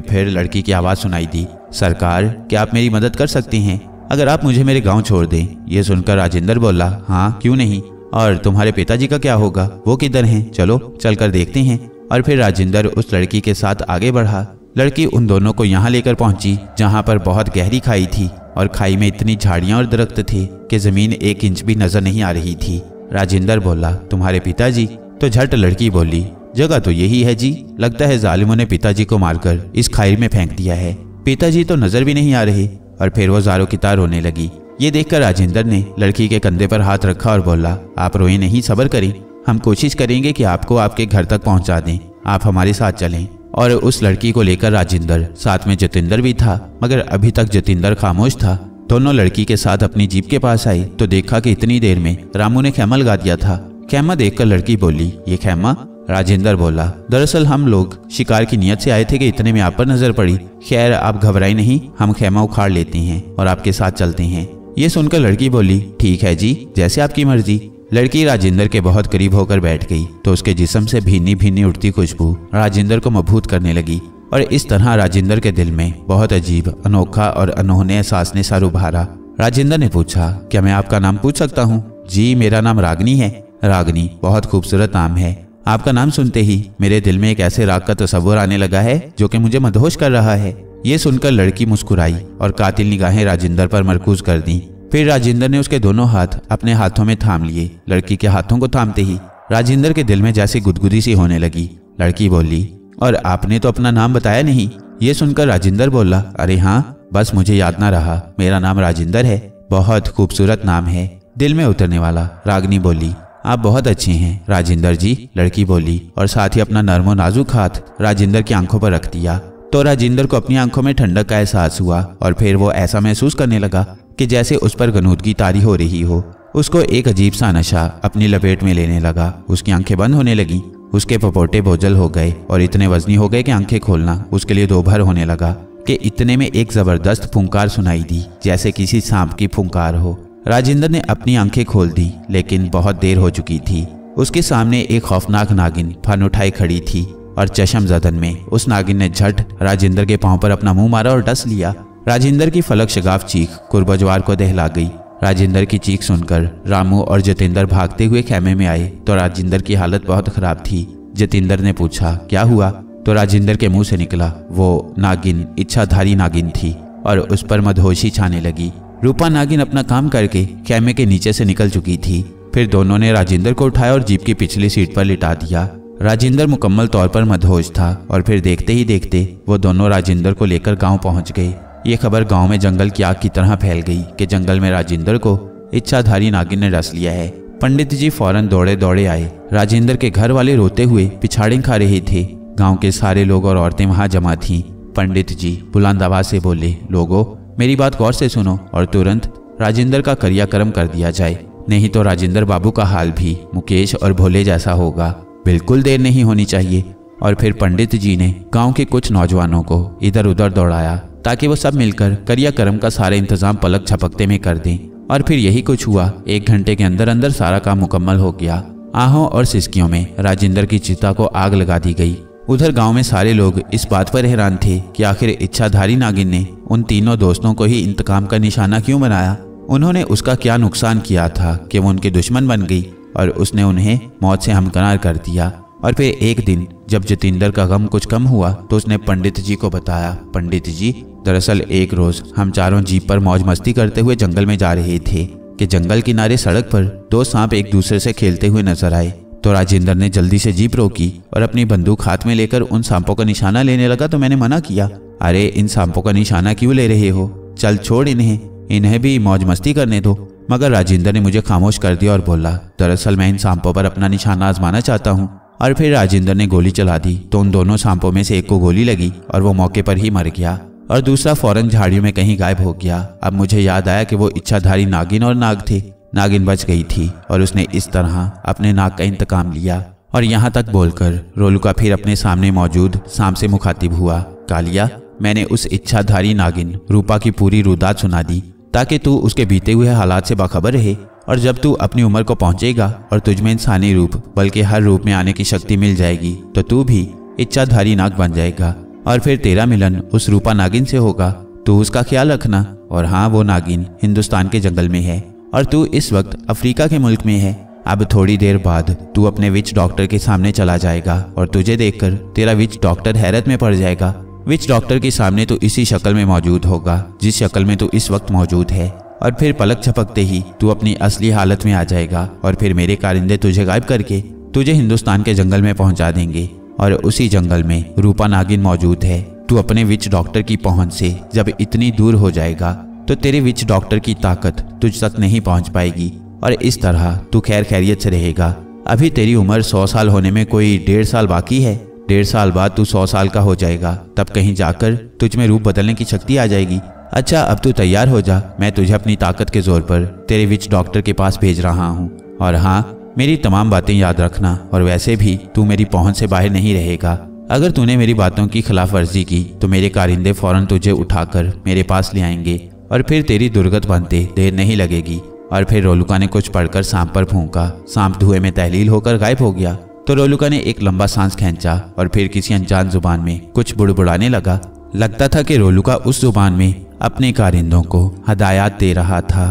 फिर लड़की की आवाज़ सुनाई दी, सरकार, क्या आप मेरी मदद कर सकती हैं? अगर आप मुझे मेरे गांव छोड़ दें। ये सुनकर राजिंदर बोला, हाँ क्यों नहीं, और तुम्हारे पिताजी का क्या होगा? वो किधर हैं? चलो चलकर देखते हैं। और फिर राजिंदर उस लड़की के साथ आगे बढ़ा। लड़की उन दोनों को यहाँ लेकर पहुंची जहाँ पर बहुत गहरी खाई थी और खाई में इतनी झाड़ियां और दरख्त थे कि जमीन 1 इंच भी नजर नहीं आ रही थी। राजिंदर बोला, तुम्हारे पिताजी? तो झट लड़की बोली, जगह तो यही है जी, लगता है जालिमों ने पिताजी को मारकर इस खाई में फेंक दिया है। पिताजी तो नजर भी नहीं आ रहे। और फिर वो ज़ारो की तार रोने लगी। ये देखकर राजिंदर ने लड़की के कंधे पर हाथ रखा और बोला, आप रोए नहीं, सब्र करें, हम कोशिश करेंगे कि आपको आपके घर तक पहुंचा दें, आप हमारे साथ चलें। और उस लड़की को लेकर राजिंदर, साथ में जतिंदर भी था, मगर अभी तक जतिंदर खामोश था। दोनों लड़की के साथ अपनी जीप के पास आई तो देखा कि इतनी देर में रामू ने खैमा लगा दिया था। खैमा देखकर लड़की बोली, ये खैमा? राजिंदर बोला, दरअसल हम लोग शिकार की नियत से आए थे कि इतने में आप पर नजर पड़ी। खैर आप घबराई नहीं, हम खैमा उखाड़ लेते हैं और आपके साथ चलते हैं। ये सुनकर लड़की बोली, ठीक है जी, जैसे आपकी मर्जी। लड़की राजिंदर के बहुत करीब होकर बैठ गई तो उसके जिस्म से भीनी भीनी उठती खुशबू राजिंदर को मबहूत करने लगी और इस तरह राजिंदर के दिल में बहुत अजीब, अनोखा और अनहोने एहसास ने सर उभारा। राजिंदर ने पूछा, क्या मैं आपका नाम पूछ सकता हूँ? जी, मेरा नाम रागनी है। रागनी बहुत खूबसूरत नाम है। आपका नाम सुनते ही मेरे दिल में एक ऐसे राग का तस्वुर आने लगा है जो कि मुझे मदहोश कर रहा है। ये सुनकर लड़की मुस्कुराई और कातिल निगाहें राजिंदर पर मरकूज कर दी। फिर राजिंदर ने उसके दोनों हाथ अपने हाथों में थाम लिए। लड़की के हाथों को थामते ही राजिंदर के दिल में जैसी गुदगुदी सी होने लगी। लड़की बोली, और आपने तो अपना नाम बताया नहीं। ये सुनकर राजिंदर बोला, अरे हाँ, बस मुझे याद ना रहा, मेरा नाम राजिंदर है। बहुत खूबसूरत नाम है, दिल में उतरने वाला। रागनी बोली, आप बहुत अच्छे हैं राजिंदर जी। लड़की बोली और साथ ही अपना नर्म नाजुक हाथ राजिंदर की आंखों पर रख दिया तो राजिंदर को अपनी आंखों में ठंडक का एहसास हुआ और फिर वो ऐसा महसूस करने लगा कि जैसे उस पर गनूदगी तारी हो रही हो। उसको एक अजीब सा नशा अपनी लपेट में लेने लगा। उसकी आंखें बंद होने लगी, उसके पपोटे बोझल हो गए और इतने वजनी हो गए कि आंखें खोलना उसके लिए दोभर होने लगा कि इतने में एक जबरदस्त फुंकार सुनाई दी, जैसे किसी सांप की फुंकार हो। राजिंदर ने अपनी आंखें खोल दी लेकिन बहुत देर हो चुकी थी। उसके सामने एक खौफनाक नागिन फन उठाई खड़ी थी और चशम जदन में उस नागिन ने झट राजिंदर के पांव पर अपना मुंह मारा और डस लिया। राजिंदर की फलक शगाफ चीख कुर्बजवार को दहला गई। राजिंदर की चीख सुनकर रामू और जतिंदर भागते हुए खेमे में आए तो राजिंदर की हालत बहुत खराब थी। जतिंदर ने पूछा, क्या हुआ? तो राजिंदर के मुंह से निकला, वो नागिन इच्छाधारी नागिन थी और उस पर मदहोशी छाने लगी। रूपा नागिन अपना काम करके खेमे के नीचे से निकल चुकी थी। फिर दोनों ने राजिंदर को उठाया और जीप की पिछली सीट पर लिटा दिया। राजिंदर मुकम्मल तौर पर मदहोश था और फिर देखते ही देखते वो दोनों राजिंदर को लेकर गांव पहुंच गए। ये खबर गांव में जंगल की आग की तरह फैल गई कि जंगल में राजिंदर को इच्छाधारी नागिन ने डस लिया है। पंडित जी फौरन दौड़े दौड़े आए। राजिंदर के घर वाले रोते हुए पिछाड़े खा रहे थे। गांव के सारे लोग और औरतें वहां जमा थीं। पंडित जी बुलंद आवाज से बोले, लोगों मेरी बात गौर से सुनो और तुरंत राजिंदर का क्रियाक्रम कर दिया जाए, नहीं तो राजिंदर बाबू का हाल भी मुकेश और भोले जैसा होगा। बिल्कुल देर नहीं होनी चाहिए। और फिर पंडित जी ने गांव के कुछ नौजवानों को इधर उधर दौड़ाया ताकि वो सब मिलकर क्रियाक्रम का सारा इंतजाम पलक झपकते में कर दें। और फिर यही कुछ हुआ। 1 घंटे के अंदर अंदर सारा काम मुकम्मल हो गया। आहों और सिसकियों में राजिंदर की चिता को आग लगा दी गई। उधर गांव में सारे लोग इस बात पर हैरान थे कि आखिर इच्छाधारी नागिन ने उन तीनों दोस्तों को ही इंतकाम का निशाना क्यों बनाया। उन्होंने उसका क्या नुकसान किया था कि वो उनके दुश्मन बन गई और उसने उन्हें मौत से हमकिनार कर दिया। और फिर एक दिन जब जतिंदर का गम कुछ कम हुआ तो उसने पंडित जी को बताया, पंडित जी दरअसल एक रोज हम चारों जीप पर मौज मस्ती करते हुए जंगल में जा रहे थे कि जंगल किनारे सड़क पर दो सांप एक दूसरे से खेलते हुए नजर आए। तो राजेंद्र ने जल्दी से जीप रोकी और अपनी बंदूक हाथ में लेकर उन सांपों का निशाना लेने लगा तो मैंने मना किया, अरे इन सांपों का निशाना क्यों ले रहे हो, चल छोड़ इन्हें भी मौज मस्ती करने दो। मगर राजेंद्र ने मुझे खामोश कर दिया और बोला, दरअसल मैं इन सांपों पर अपना निशाना आजमाना चाहता हूँ। और फिर राजेंद्र ने गोली चला दी तो उन दोनों सांपों में से एक को गोली लगी और वो मौके पर ही मर गया और दूसरा फौरन झाड़ियों में कहीं गायब हो गया। अब मुझे याद आया कि वो इच्छाधारी नागिन और नाग थे। नागिन बच गई थी और उसने इस तरह अपने नाग का इंतकाम लिया। और यहाँ तक बोलकर रोलुका फिर अपने सामने मौजूद सांप से मुखातिब हुआ, कालिया मैंने उस इच्छाधारी नागिन रूपा की पूरी रुदात सुना दी ताकि तू उसके बीते हुए हालात से बाखबर रहे और जब तू अपनी उम्र को पहुंचेगा और तुझमें इंसानी रूप बल्कि हर रूप में आने की शक्ति मिल जाएगी तो तू भी इच्छाधारी नाग बन जाएगा और फिर तेरा मिलन उस रूपा नागिन से होगा। तू उसका ख्याल रखना। और हाँ, वो नागिन हिंदुस्तान के जंगल में है और तू इस वक्त अफ्रीका के मुल्क में है। अब थोड़ी देर बाद तू अपने विच डॉक्टर के सामने चला जाएगा और तुझे देखकर तेरा विच डॉक्टर हैरत में पड़ जाएगा। विच डॉक्टर के सामने तो इसी शक्ल में मौजूद होगा जिस शक्ल में तू इस वक्त मौजूद है और फिर पलक झपकते ही तू अपनी असली हालत में आ जाएगा और फिर मेरे कारिंदे तुझे गायब करके तुझे हिंदुस्तान के जंगल में पहुंचा देंगे और उसी जंगल में रूपा नागिन मौजूद है। तू अपने विच डॉक्टर की पहुंच से जब इतनी दूर हो जाएगा तो तेरे विच डॉक्टर की ताकत तुझ तक नहीं पहुंच पाएगी और इस तरह तू खैर खैरियत से रहेगा। अभी तेरी उम्र 100 साल होने में कोई 1.5 साल बाकी है। 1.5 साल बाद तू 100 साल का हो जाएगा, तब कहीं जाकर तुझ में रूप बदलने की शक्ति आ जाएगी। अच्छा अब तू तैयार हो जा, मैं तुझे अपनी ताकत के जोर पर तेरे विच डॉक्टर के पास भेज रहा हूँ। और हाँ, मेरी तमाम बातें याद रखना और वैसे भी तू मेरी पहुंच से बाहर नहीं रहेगा। अगर तूने मेरी बातों की खिलाफ वर्जी की तो मेरे कारिंदे फौरन तुझे उठाकर मेरे पास ले आएंगे और फिर तेरी दुर्गत बनते देर नहीं लगेगी। और फिर रोलुका ने कुछ पढ़कर सांप पर फूंका। सांप धुएं में तहलील होकर गायब हो गया। तो रोलुका ने एक लंबा सांस खींचा और फिर किसी अनजान जुबान में कुछ बुड़बुड़ाने लगा। लगता था कि रोलुका उस जुबान में अपने कारिंदों को हदायत दे रहा था।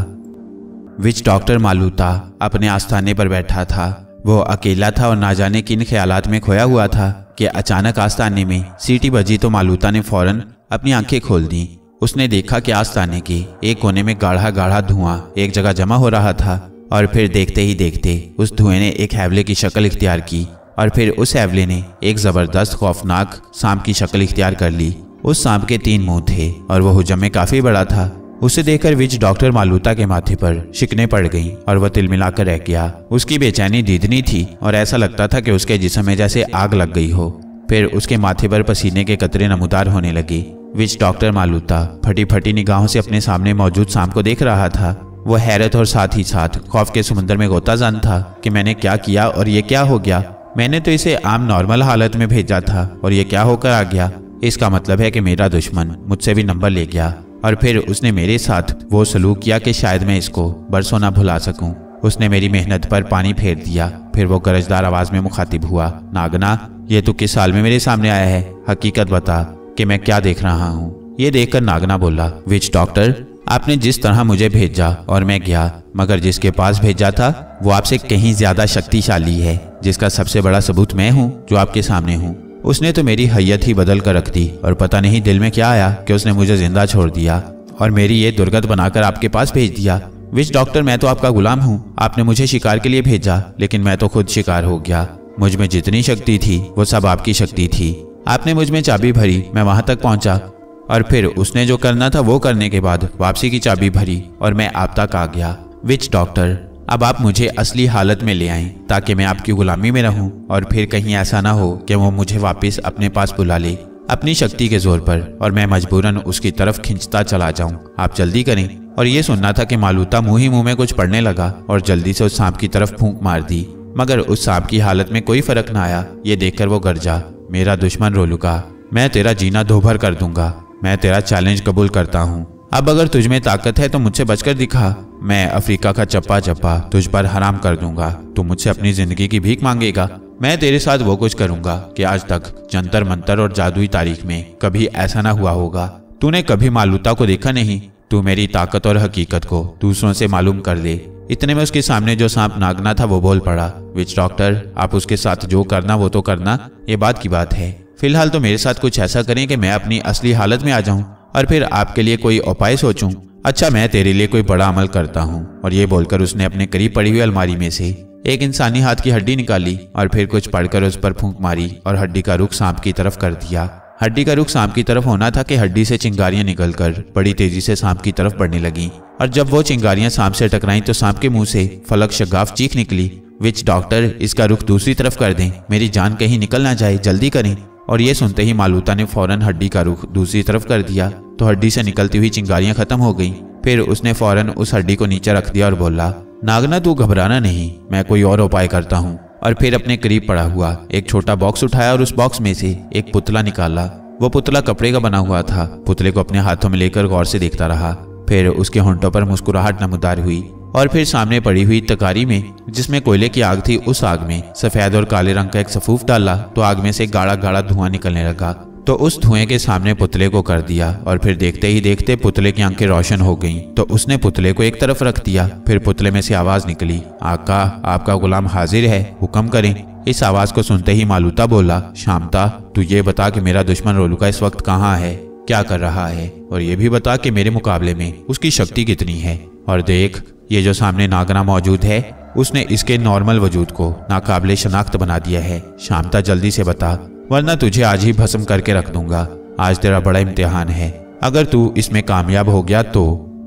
विच डॉक्टर मालूता अपने आस्थाने पर बैठा था। वो अकेला था और ना जाने किन ख्यालात में खोया हुआ था कि अचानक आस्थाने में सीटी बजी तो मालूता ने फौरन अपनी आंखें खोल दी। उसने देखा कि आस्थाने के एक कोने में गाढ़ा गाढ़ा धुआं एक जगह जमा हो रहा था और फिर देखते ही देखते उस धुएं ने एक हैवले की शक्ल इख्तियार की और फिर उस हैवले ने एक जबरदस्त खौफनाक सांप की शक्ल इख्तियार कर ली। उस सांप के 3 मुंह थे और वह हुजम में काफी बड़ा था। उसे देखकर विच डॉक्टर मालूता के माथे पर शिकने पड़ गईं और वह तिलमिलाकर रह गया। उसकी बेचैनी दीदनी थी और ऐसा लगता था कि उसके जिस्म में जैसे आग लग गई हो। फिर उसके माथे पर पसीने के कतरे नमूदार होने लगे। विच डॉक्टर मालूता फटी फटी निगाहों से अपने सामने मौजूद सांप को देख रहा था। वह हैरत और साथ ही साथ खौफ के समुद्र में गोताजान था कि मैंने क्या किया और ये क्या हो गया। मैंने तो इसे आम नॉर्मल हालत में भेजा था और ये क्या होकर आ गया। इसका मतलब है कि मेरा दुश्मन मुझसे भी नंबर ले गया और फिर उसने मेरे साथ वो सलूक किया कि शायद मैं इसको बरसों ना भुला सकूं। उसने मेरी मेहनत पर पानी फेर दिया। फिर वो गरजदार आवाज में मुखातिब हुआ, नागना ये तू किस साल में मेरे सामने आया है, हकीकत बता कि मैं क्या देख रहा हूँ। ये देखकर नागना बोला, विच डॉक्टर आपने जिस तरह मुझे भेजा और मैं गया, मगर जिसके पास भेजा था वो आपसे कहीं ज्यादा शक्तिशाली है, जिसका सबसे बड़ा सबूत मैं हूँ जो आपके सामने हूँ। उसने तो मेरी हैयत ही बदल कर रख दी और पता नहीं दिल में क्या आया कि उसने मुझे जिंदा छोड़ दिया और मेरी ये दुर्गत बनाकर आपके पास भेज दिया। विच डॉक्टर मैं तो आपका गुलाम हूँ। आपने मुझे शिकार के लिए भेजा लेकिन मैं तो खुद शिकार हो गया। मुझ में जितनी शक्ति थी वो सब आपकी शक्ति थी। आपने मुझ में चाबी भरी, मैं वहां तक पहुंचा और फिर उसने जो करना था वो करने के बाद वापसी की चाबी भरी और मैं आप तक आ गया। विच डॉक्टर अब आप मुझे असली हालत में ले आएं ताकि मैं आपकी गुलामी में रहूं और फिर कहीं ऐसा ना हो कि वो मुझे वापस अपने पास बुला ले अपनी शक्ति के जोर पर और मैं मजबूरन उसकी तरफ खींचता चला जाऊं। आप जल्दी करें। और ये सुनना था कि मालूता मुंह ही मुंह में कुछ पढ़ने लगा और जल्दी से उस सांप की तरफ फूंक मार दी, मगर उस सांप की हालत में कोई फर्क न आया। ये देखकर वो गरजा, मेरा दुश्मन रोलुका, मैं तेरा जीना दोभर कर दूंगा। मैं तेरा चैलेंज कबूल करता हूँ। अब अगर तुझ में ताकत है तो मुझसे बचकर दिखा। मैं अफ्रीका का चप्पा चप्पा तुझ पर हराम कर दूंगा। तू मुझसे अपनी जिंदगी की भीख मांगेगा। मैं तेरे साथ वो कुछ करूंगा कि आज तक जंतर मंतर और जादुई तारीख में कभी ऐसा ना हुआ होगा। तूने कभी मालूता को देखा नहीं। तू मेरी ताकत और हकीकत को दूसरों से मालूम कर ले। इतने में उसके सामने जो सांप नागना था वो बोल पड़ा, विच डॉक्टर, आप उसके साथ जो करना वो तो करना, ये बात की बात है। फिलहाल तो मेरे साथ कुछ ऐसा करें कि मैं अपनी असली हालत में आ जाऊं और फिर आपके लिए कोई उपाय सोचूं। अच्छा, मैं तेरे लिए कोई बड़ा अमल करता हूं। और ये बोलकर उसने अपने करीब पड़ी हुई अलमारी में से एक इंसानी हाथ की हड्डी निकाली और फिर कुछ पढ़कर उस पर फूंक मारी और हड्डी का रुख सांप की तरफ कर दिया। हड्डी का रुख सांप की तरफ होना था कि हड्डी से चिंगारियां निकलकर बड़ी तेजी से सांप की तरफ बढ़ने लगी और जब वो चिंगारियां सांप से टकराईं तो सांप के मुंह से फलक शगाफ चीख निकली, विच डॉक्टर, इसका रुख दूसरी तरफ कर दें, मेरी जान कहीं निकल ना जाए, जल्दी करें। और ये सुनते ही मालूता ने फौरन हड्डी का रुख दूसरी तरफ कर दिया तो हड्डी से निकलती हुई चिंगारियां खत्म हो गईं। फिर उसने फौरन उस हड्डी को नीचे रख दिया और बोला, नागना तू घबराना नहीं, मैं कोई और उपाय करता हूँ। और फिर अपने करीब पड़ा हुआ एक छोटा बॉक्स उठाया और उस बॉक्स में से एक पुतला निकाला। वो पुतला कपड़े का बना हुआ था। पुतले को अपने हाथों में लेकर गौर से देखता रहा। फिर उसके होंठों पर मुस्कुराहट नमूदार हुई और फिर सामने पड़ी हुई तकारी में जिसमें कोयले की आग थी, उस आग में सफेद और काले रंग का एक सफूफ डाला तो आग में से गाढ़ा गाढ़ा धुआं निकलने लगा। तो उस धुएं के सामने पुतले को कर दिया और फिर देखते ही देखते पुतले की आंखें रोशन हो गईं। तो उसने पुतले को एक तरफ रख दिया। फिर पुतले में से आवाज निकली, आका, आपका गुलाम हाजिर है, हुक्म करें। इस आवाज को सुनते ही मालूता बोला, शामता, तू ये बता कि मेरा दुश्मन रोलुका इस वक्त कहाँ है, क्या कर रहा है, और ये भी बता कि मेरे मुकाबले में उसकी शक्ति कितनी है। और देख, ये जो सामने नागना मौजूद है उसने इसके नॉर्मल वजूद को नाकाबिले शनाख्त बना दिया है। शामता, जल्दी से बता, वरना तुझे आज ही भस्म करके रख दूंगा। आज तेरा बड़ा इम्तिहान है, अगर तू इसमें कामयाब हो गया तो।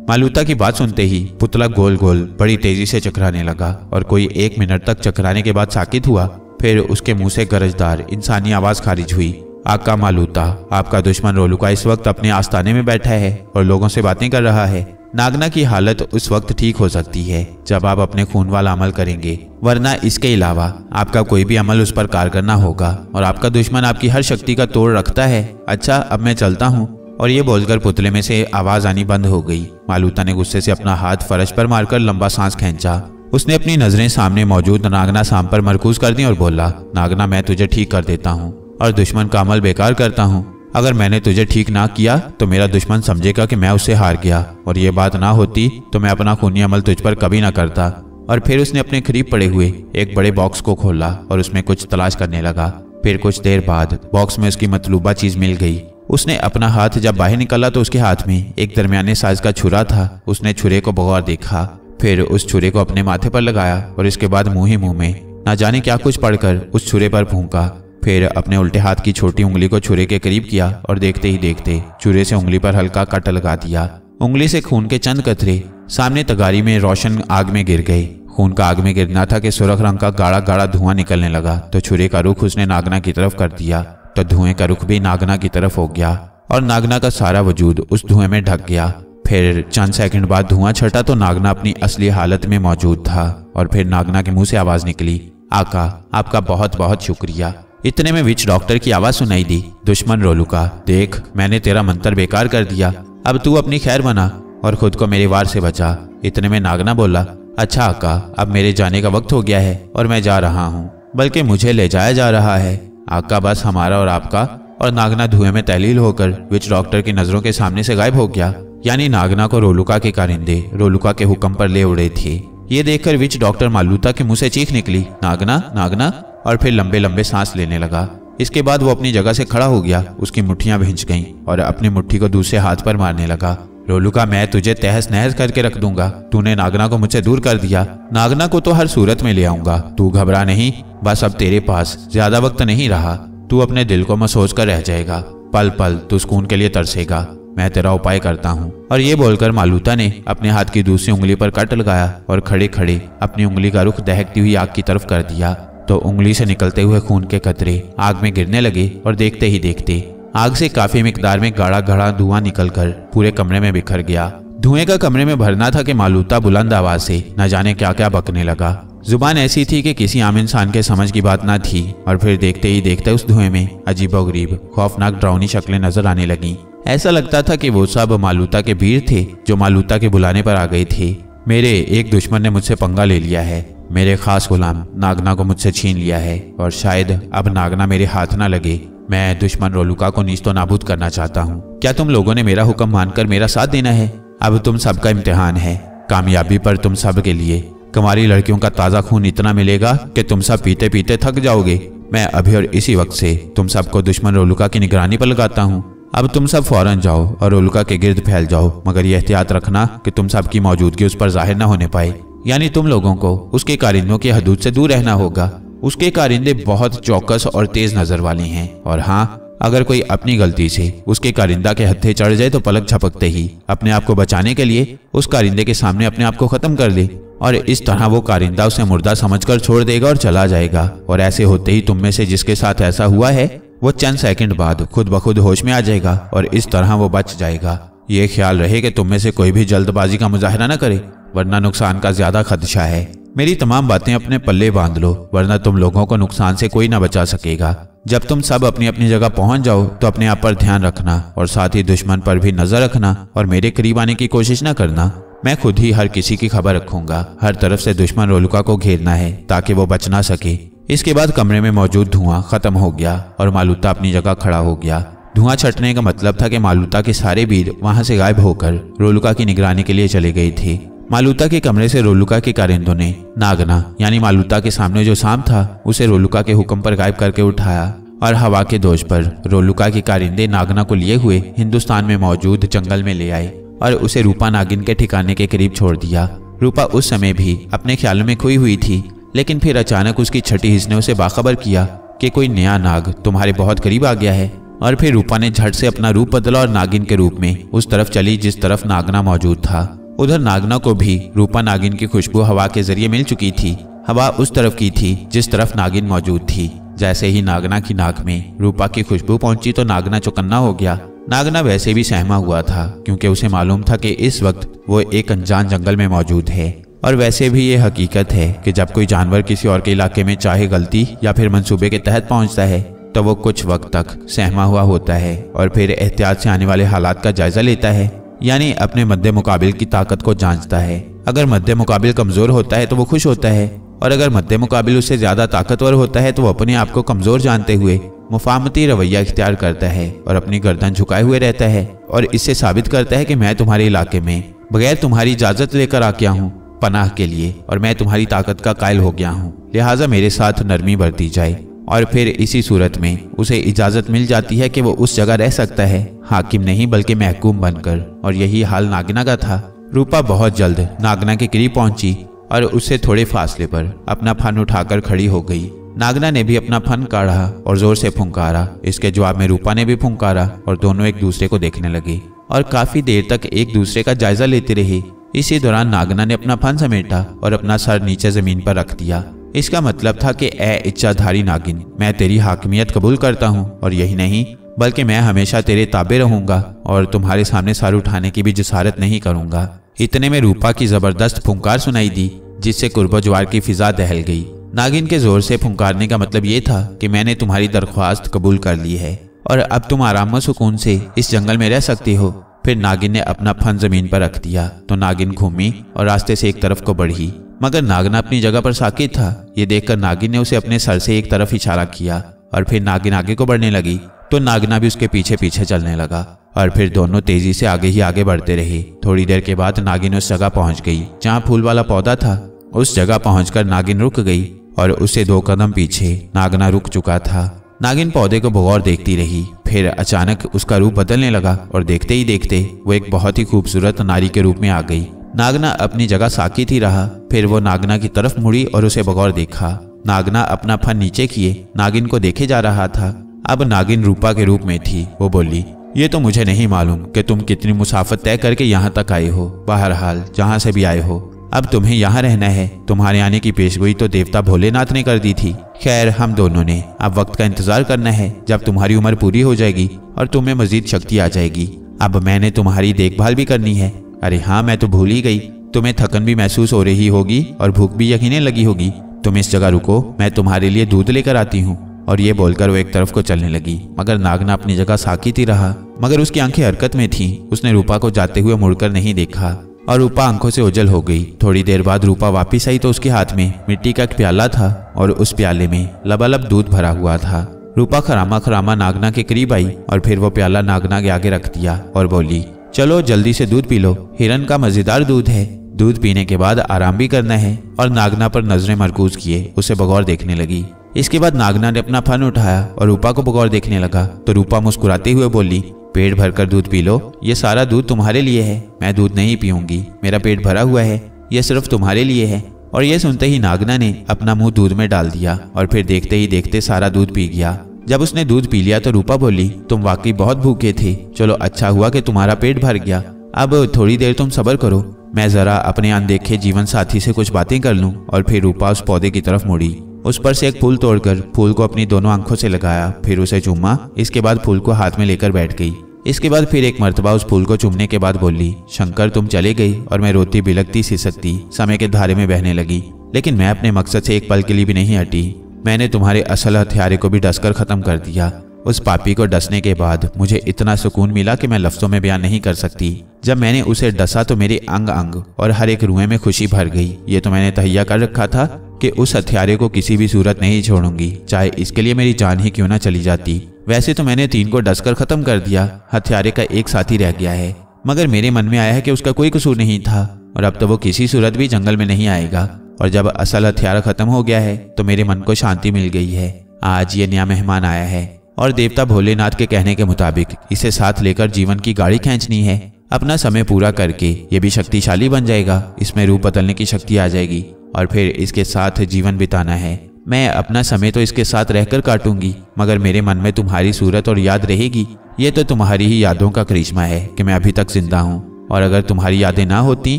मालूता की बात सुनते ही पुतला गोल गोल बड़ी तेजी से चकराने लगा और कोई 1 मिनट तक चकराने के बाद साकित हुआ। फिर उसके मुंह से गरजदार इंसानी आवाज खारिज हुई, आका मालूता, आपका दुश्मन रोलुका इस वक्त अपने आस्ताने में बैठा है और लोगों से बातें कर रहा है। नागना की हालत उस वक्त ठीक हो सकती है जब आप अपने खून वाला अमल करेंगे, वरना इसके अलावा आपका कोई भी अमल उस पर कारगर ना होगा और आपका दुश्मन आपकी हर शक्ति का तोड़ रखता है। अच्छा, अब मैं चलता हूँ। और ये बोलकर पुतले में से आवाज आनी बंद हो गई। मालूता ने गुस्से से अपना हाथ फर्श पर मारकर लंबा सांस खींचा। उसने अपनी नजरें सामने मौजूद नागना सांप पर मरकूज कर दी और बोला, नागना, मैं तुझे ठीक कर देता हूँ और दुश्मन का अमल बेकार करता हूँ। अगर मैंने तुझे ठीक ना किया तो मेरा दुश्मन समझेगा कि मैं उससे हार गया, और ये बात ना होती तो मैं अपना खूनी अमल तुझ पर कभी ना करता। और फिर उसने अपने करीब पड़े हुए एक बड़े बॉक्स को खोला और उसमें कुछ तलाश करने लगा। फिर कुछ देर बाद बॉक्स में उसकी मतलूबा चीज मिल गई। उसने अपना हाथ जब बाहर निकाला तो उसके हाथ में एक दरमियाने साइज का छुरा था। उसने छुरे को बगौर देखा, फिर उस छुरे को अपने माथे पर लगाया और इसके बाद मुंह ही मुंह में ना जाने क्या कुछ पढ़कर उस छुरे पर फूंका। फिर अपने उल्टे हाथ की छोटी उंगली को छुरे के करीब किया और देखते ही देखते छुरे से उंगली पर हल्का कट लगा दिया। उंगली से खून के चंद कतरे सामने तगारी में रोशन आग में गिर गए। खून का आग में गिरना था कि सुर्ख रंग का गाढ़ा गाढ़ा धुआं निकलने लगा। तो छुरे का रुख उसने नागना की तरफ कर दिया तो धुएं का रुख भी नागना की तरफ हो गया और नागना का सारा वजूद उस धुएं में ढक गया। फिर चंद सेकंड बाद धुआं छटा तो नागना अपनी असली हालत में मौजूद था। और फिर नागना के मुंह से आवाज निकली, आका, आपका बहुत बहुत शुक्रिया। इतने में विच डॉक्टर की आवाज सुनाई दी, दुश्मन रोलुका, देख, मैंने तेरा मंत्र बेकार कर दिया, अब तू अपनी खैर बना और खुद को मेरे वार से बचा। इतने में नागना बोला, अच्छा आका, अब मेरे जाने का वक्त हो गया है और मैं जा रहा हूँ, बल्कि मुझे ले जाया जा रहा है। आका, बस हमारा और आपका। और नागना धुएं में तहलील होकर विच डॉक्टर की नजरों के सामने से गायब हो गया। यानी नागना को रोलुका के कारिंदे रोलुका के हुक्म पर ले उड़े थे। ये देखकर विच डॉक्टर मालूता के मुंह से चीख निकली, नागना, नागना, और फिर लंबे लंबे सांस लेने लगा। इसके बाद वो अपनी जगह से खड़ा हो गया। उसकी मुट्ठियां भिंच गईं और अपनी मुट्ठी को दूसरे हाथ पर मारने लगा। रोलुका, मैं तुझे तहस नहस करके रख दूंगा। तूने नागना को मुझसे दूर कर दिया। नागना को तो हर सूरत में ले आऊंगा, तू घबरा नहीं। बस अब तेरे पास ज्यादा वक्त नहीं रहा। तू अपने दिल को मसोच कर रह जाएगा, पल पल तू सुकून के लिए तरसेगा। मैं तेरा उपाय करता हूँ। और ये बोलकर मालूता ने अपने हाथ की दूसरी उंगली पर कट लगाया और खड़े खड़े अपनी उंगली का रुख दहकती हुई आग की तरफ कर दिया। तो उंगली से निकलते हुए खून के कतरे आग में गिरने लगे और देखते ही देखते आग से काफी मिकदार में गाढ़ा गाढ़ा धुआं निकलकर पूरे कमरे में बिखर गया। धुएं का कमरे में भरना था कि मालूता बुलंद आवाज से न जाने क्या क्या बकने लगा। जुबान ऐसी थी कि किसी आम इंसान के समझ की बात ना थी। और फिर देखते ही देखते उस धुएं में अजीबोगरीब खौफनाक डरावनी शक्लें नजर आने लगीं। ऐसा लगता था कि वो सब मालूता के वीर थे जो मालूता के बुलाने पर आ गए थे। मेरे एक दुश्मन ने मुझसे पंगा ले लिया है। मेरे खास गुलाम नागना को मुझसे छीन लिया है और शायद अब नागना मेरे हाथ ना लगे। मैं दुश्मन रोलुका को नीस्तो नाबूद करना चाहता हूँ। क्या तुम लोगों ने मेरा हुक्म मानकर मेरा साथ देना है? अब तुम सबका इम्तिहान है। कामयाबी पर तुम सब के लिए कुंवारी लड़कियों का ताज़ा खून इतना मिलेगा कि तुम सब पीते पीते थक जाओगे। मैं अभी और इसी वक्त से तुम सबको दुश्मन रोलुका की निगरानी पर लगाता हूँ। अब तुम सब फौरन जाओ और रोलुका के गिर्द फैल जाओ, मगर यह एहतियात रखना कि तुम सब की मौजूदगी उस पर जाहिर न होने पाए। यानी तुम लोगों को उसके कारिंदों की हदूद से दूर रहना होगा। उसके कारिंदे बहुत चौकस और तेज नजर वाले हैं, और हाँ, अगर कोई अपनी गलती से उसके कारिंदा के हत्थे चढ़ जाए तो पलक झपकते ही अपने आप को बचाने के लिए उस कारिंदे के सामने अपने आप को खत्म कर दे, और इस तरह वो कारिंदा उसे मुर्दा समझकर छोड़ देगा और चला जाएगा। और ऐसे होते ही तुम में से जिसके साथ ऐसा हुआ है वो चंद सेकंड बाद खुद ब खुद होश में आ जाएगा और इस तरह वो बच जाएगा। ये ख्याल रहे कि तुम में से कोई भी जल्दबाजी का मुजाहरा न करे, वरना नुकसान का ज्यादा खदशा है। मेरी तमाम बातें अपने पल्ले बांध लो, वरना तुम लोगों को नुकसान से कोई न बचा सकेगा। जब तुम सब अपनी अपनी जगह पहुंच जाओ तो अपने आप पर ध्यान रखना और साथ ही दुश्मन पर भी नजर रखना और मेरे करीब आने की कोशिश न करना। मैं खुद ही हर किसी की खबर रखूंगा। हर तरफ से दुश्मन रोलुका को घेरना है ताकि वो बच ना सके। इसके बाद कमरे में मौजूद धुआं खत्म हो गया और मालूता अपनी जगह खड़ा हो गया। धुआं छटने का मतलब था कि मालूता के सारे वीर वहां से गायब होकर रोलुका की निगरानी के लिए चले गए थे। मालूता के कमरे से रोलुका के कारिंदों ने नागना यानी मालूता के सामने जो सांप था उसे रोलुका के हुक्म पर गायब करके उठाया और हवा के दोष पर रोलुका के कारिंदे नागना को लिए हुए हिंदुस्तान में मौजूद जंगल में ले आए और उसे रूपा नागिन के ठिकाने के करीब छोड़ दिया। रूपा उस समय भी अपने ख्यालों में खोई हुई थी, लेकिन फिर अचानक उसकी छठी हिस्स ने उसे बाखबर किया कि कोई नया नाग तुम्हारे बहुत करीब आ गया है। और फिर रूपा ने झट से अपना रूप बदला और नागिन के रूप में उस तरफ चली जिस तरफ नागना मौजूद था। उधर नागना को भी रूपा नागिन की खुशबू हवा के जरिए मिल चुकी थी। हवा उस तरफ की थी जिस तरफ नागिन मौजूद थी। जैसे ही नागना की नाक में रूपा की खुशबू पहुंची तो नागना चौकन्ना हो गया। नागना वैसे भी सहमा हुआ था क्योंकि उसे मालूम था कि इस वक्त वो एक अनजान जंगल में मौजूद है। और वैसे भी ये हकीकत है कि जब कोई जानवर किसी और के इलाके में चाहे गलती या फिर मंसूबे के तहत पहुंचता है तो वो कुछ वक्त तक सहमा हुआ होता है और फिर एहतियात से आने वाले हालात का जायजा लेता है, यानी अपने मद्दे मुकाबिल की ताकत को जांचता है। अगर मद्दे मुकाबिल कमजोर होता है तो वो खुश होता है, और अगर मद्दे मुकाबिल उससे ज्यादा ताकतवर होता है तो वो अपने आप को कमजोर जानते हुए मुफाहमती रवैया इख्तियार करता है और अपनी गर्दन झुकाए हुए रहता है और इससे साबित करता है कि मैं तुम्हारे इलाके में बगैर तुम्हारी इजाजत लेकर आ गया हूँ पनाह के लिए, और मैं तुम्हारी ताकत का कायल हो गया हूँ, लिहाजा मेरे साथ नरमी बरती जाए। और फिर इसी सूरत में उसे इजाजत मिल जाती है कि वो उस जगह रह सकता है, हाकिम नहीं बल्कि महकूम बनकर। और यही हाल नागना का था। रूपा बहुत जल्द नागना के करीब पहुंची और उससे थोड़े फासले पर अपना फन उठाकर खड़ी हो गई। नागना ने भी अपना फन काढ़ा और जोर से फुंकारा। इसके जवाब में रूपा ने भी फुंकारा और दोनों एक दूसरे को देखने लगे और काफी देर तक एक दूसरे का जायजा लेते रहे। इसी दौरान नागना ने अपना फन समेटा और अपना सर नीचे जमीन पर रख दिया। इसका मतलब था कि ए इच्छाधारी नागिन, मैं तेरी हाकिमियत कबूल करता हूँ, और यही नहीं बल्कि मैं हमेशा तेरे ताबे रहूंगा और तुम्हारे सामने सर उठाने की भी जिसारत नहीं करूंगा। इतने में रूपा की जबरदस्त फुंकार सुनाई दी जिससे कुर्बो ज्वार की फिजा दहल गई। नागिन के जोर से फुंकारने का मतलब ये था कि मैंने तुम्हारी दरख्वास्त कबूल कर ली है और अब तुम आराम व सुकून से इस जंगल में रह सकती हो। फिर नागिन ने अपना फन जमीन पर रख दिया तो नागिन घूमी और रास्ते से एक तरफ को बढ़ी, मगर नागिन अपनी जगह पर साकित था। ये देखकर नागिन ने उसे अपने सर से एक तरफ इशारा किया और फिर नागिन आगे को बढ़ने लगी तो नागना भी उसके पीछे पीछे चलने लगा और फिर दोनों तेजी से आगे ही आगे बढ़ते रहे। थोड़ी देर के बाद नागिन उस जगह पहुंच गई जहाँ फूल वाला पौधा था। उस जगह पहुंचकर नागिन रुक गई और उससे 2 कदम पीछे नागना रुक चुका था। नागिन पौधे को बगौर देखती रही, फिर अचानक उसका रूप बदलने लगा और देखते ही देखते वो एक बहुत ही खूबसूरत नारी के रूप में आ गई। नागना अपनी जगह साकित ही रहा, फिर वो नागना की तरफ मुड़ी और उसे बगौर देखा। नागना अपना फन नीचे किए नागिन को देखे जा रहा था। अब नागिन रूपा के रूप में थी। वो बोली, ये तो मुझे नहीं मालूम कि तुम कितनी मुसाफत तय करके यहाँ तक आए हो। बहरहाल जहाँ से भी आए हो अब तुम्हें यहाँ रहना है। तुम्हारे आने की पेशगोई तो देवता भोलेनाथ ने कर दी थी। खैर हम दोनों ने अब वक्त का इंतजार करना है जब तुम्हारी उम्र पूरी हो जाएगी और तुम्हें मजीद शक्ति आ जाएगी। अब मैंने तुम्हारी देखभाल भी करनी है। अरे हाँ, मैं तो भूल ही गई, तुम्हें थकन भी महसूस हो रही होगी और भूख भी यकीनन लगी होगी। तुम इस जगह रुको, मैं तुम्हारे लिए दूध लेकर आती हूँ। और ये बोलकर वो एक तरफ को चलने लगी, मगर नागना अपनी जगह साकित ही रहा। मगर उसकी आंखें हरकत में थीं। उसने रूपा को जाते हुए मुड़कर नहीं देखा और रूपा आंखों से ओझल हो गई। थोड़ी देर बाद रूपा वापस आई तो उसके हाथ में मिट्टी का एक प्याला था और उस प्याले में लबालब दूध भरा हुआ था। रूपा खरामा खरामा नागना के करीब आई और फिर वो प्याला नागना के आगे रख दिया और बोली, चलो जल्दी से दूध पी लो, हिरन का मजेदार दूध है। दूध पीने के बाद आराम भी करना है। और नागना पर नजरें मरकूज किए उसे बगौर देखने लगी। इसके बाद नागना ने अपना फन उठाया और रूपा को बगौर देखने लगा तो रूपा मुस्कुराते हुए बोली, पेट भरकर दूध पी लो, ये सारा दूध तुम्हारे लिए है, मैं दूध नहीं पीऊंगी, मेरा पेट भरा हुआ है, ये सिर्फ तुम्हारे लिए है। और ये सुनते ही नागना ने अपना मुंह दूध में डाल दिया और फिर देखते ही देखते सारा दूध पी गया। जब उसने दूध पी लिया तो रूपा बोली, तुम वाकई बहुत भूखे थे, चलो अच्छा हुआ कि तुम्हारा पेट भर गया, अब थोड़ी देर तुम सब्र करो, मैं जरा अपने अनदेखे जीवन साथी से कुछ बातें कर लूं। और फिर रूपा उस पौधे की तरफ मुड़ी, उस पर से एक फूल तोड़कर फूल को अपनी दोनों आंखों से लगाया, फिर उसे चूमा। इसके बाद फूल को हाथ में लेकर बैठ गई। इसके बाद फिर एक मर्तबा उस फूल को चूमने के बाद बोली, शंकर तुम चले गई और मैं रोती बिलखती सिसकती समय के धारे में बहने लगी, लेकिन मैं अपने मकसद से एक पल के लिए भी नहीं हटी। मैंने तुम्हारे असल हथियारे को भी डसकर खत्म कर दिया। उस पापी को डसने के बाद मुझे इतना सुकून मिला कि मैं लफ्जों में बयान नहीं कर सकती। जब मैंने उसे डसा तो मेरे अंग अंग और हर एक रुएं में खुशी भर गई। ये तो मैंने तहैया कर रखा था कि उस हथियारे को किसी भी सूरत नहीं छोड़ूंगी, चाहे इसके लिए मेरी जान ही क्यों ना चली जाती। वैसे तो मैंने 3 को डसकर खत्म कर दिया, हथियारे का एक साथी रह गया है, मगर मेरे मन में आया है कि उसका कोई कसूर नहीं था और अब तो वो किसी सूरत भी जंगल में नहीं आएगा। और जब असल हथियार खत्म हो गया है तो मेरे मन को शांति मिल गई है। आज ये नया मेहमान आया है और देवता भोलेनाथ के कहने के मुताबिक इसे साथ लेकर जीवन की गाड़ी खींचनी है। अपना समय पूरा करके ये भी शक्तिशाली बन जाएगा, इसमें रूप बदलने की शक्ति आ जाएगी और फिर इसके साथ जीवन बिताना है। मैं अपना समय तो इसके साथ रहकर काटूंगी, मगर मेरे मन में तुम्हारी सूरत और याद रहेगी। ये तो तुम्हारी ही यादों का करिश्मा है कि मैं अभी तक जिंदा हूँ, और अगर तुम्हारी यादें ना होती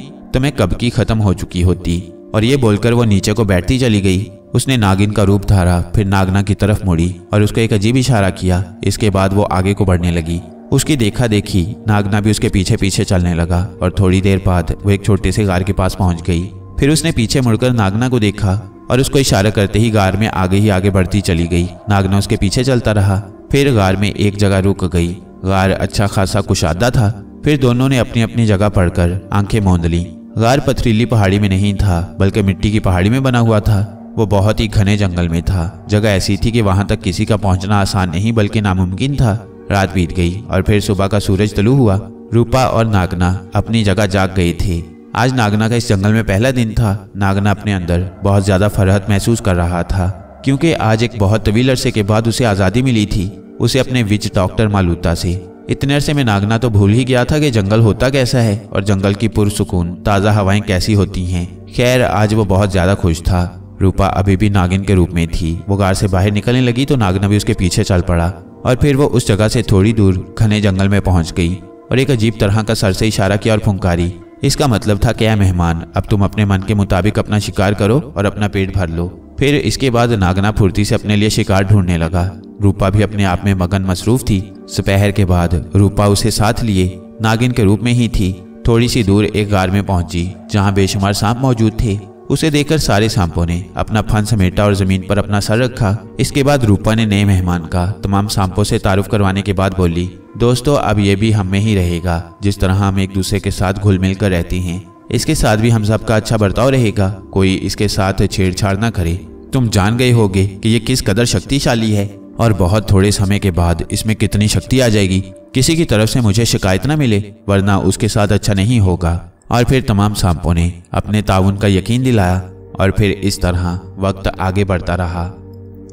तो मैं कब की खत्म हो चुकी होती। और ये बोलकर वो नीचे को बैठती चली गई। उसने नागिन का रूप धारा, फिर नागना की तरफ मुड़ी और उसको एक अजीब इशारा किया। इसके बाद वो आगे को बढ़ने लगी। उसकी देखा देखी नागना भी उसके पीछे पीछे चलने लगा और थोड़ी देर बाद वो एक छोटे से गार के पास पहुंच गई। फिर उसने पीछे मुड़कर नागना को देखा और उसको इशारा करते ही गार में आगे ही आगे बढ़ती चली गई। नागना उसके पीछे चलता रहा। फिर गार में एक जगह रुक गई। गार अच्छा खासा कुशादा था। फिर दोनों ने अपनी अपनी जगह पड़कर आंखें मूंद ली। गार पथरीली पहाड़ी में नहीं था, बल्कि मिट्टी की पहाड़ी में बना हुआ था। वो बहुत ही घने जंगल में था। जगह ऐसी थी कि वहां तक किसी का पहुंचना आसान नहीं बल्कि नामुमकिन था। रात बीत गई और फिर सुबह का सूरज तुलू हुआ। रूपा और नागना अपनी जगह जाग गए थे। आज नागना का इस जंगल में पहला दिन था। नागना अपने अंदर बहुत ज्यादा फरहत महसूस कर रहा था, क्योंकि आज एक बहुत तवील अरसे के बाद उसे आज़ादी मिली थी, उसे अपने विच डॉक्टर मालूता से। इतने अरसे में नागना तो भूल ही गया था कि जंगल होता कैसा है और जंगल की पुरसुकून ताज़ा हवाएं कैसी होती हैं। खैर, आज वो बहुत ज़्यादा खुश था। रूपा अभी भी नागिन के रूप में थी। वो गार से बाहर निकलने लगी तो नागना भी उसके पीछे चल पड़ा और फिर वो उस जगह से थोड़ी दूर घने जंगल में पहुंच गई और एक अजीब तरह का सर से इशारा किया और फुंकारी। इसका मतलब था, क्या मेहमान, अब तुम अपने मन के मुताबिक अपना शिकार करो और अपना पेट भर लो। फिर इसके बाद नागना फुर्ती से अपने लिए शिकार ढूंढने लगा। रूपा भी अपने आप में मगन मसरूफ थी। दोपहर के बाद रूपा उसे साथ लिए नागिन के रूप में ही थी। थोड़ी सी दूर एक गार में पहुंची जहां बेशुमार सांप मौजूद थे। उसे देखकर सारे सांपों ने अपना फन समेटा और जमीन पर अपना सर रखा। इसके बाद रूपा ने नए मेहमान का तमाम सांपों से तारुफ करवाने के बाद बोली, दोस्तों, अब ये भी हम में ही रहेगा। जिस तरह हम एक दूसरे के साथ घुल मिल कर रहते हैं, इसके साथ भी हम सबका अच्छा बर्ताव रहेगा। कोई इसके साथ छेड़छाड़ ना करे। तुम जान गए होगे कि ये किस कदर शक्तिशाली है और बहुत थोड़े समय के बाद इसमें कितनी शक्ति आ जाएगी। किसी की तरफ से मुझे शिकायत ना मिले, वरना उसके साथ अच्छा नहीं होगा। और फिर तमाम सांपों ने अपने ताउन का यकीन दिलाया और फिर इस तरह वक्त आगे बढ़ता रहा।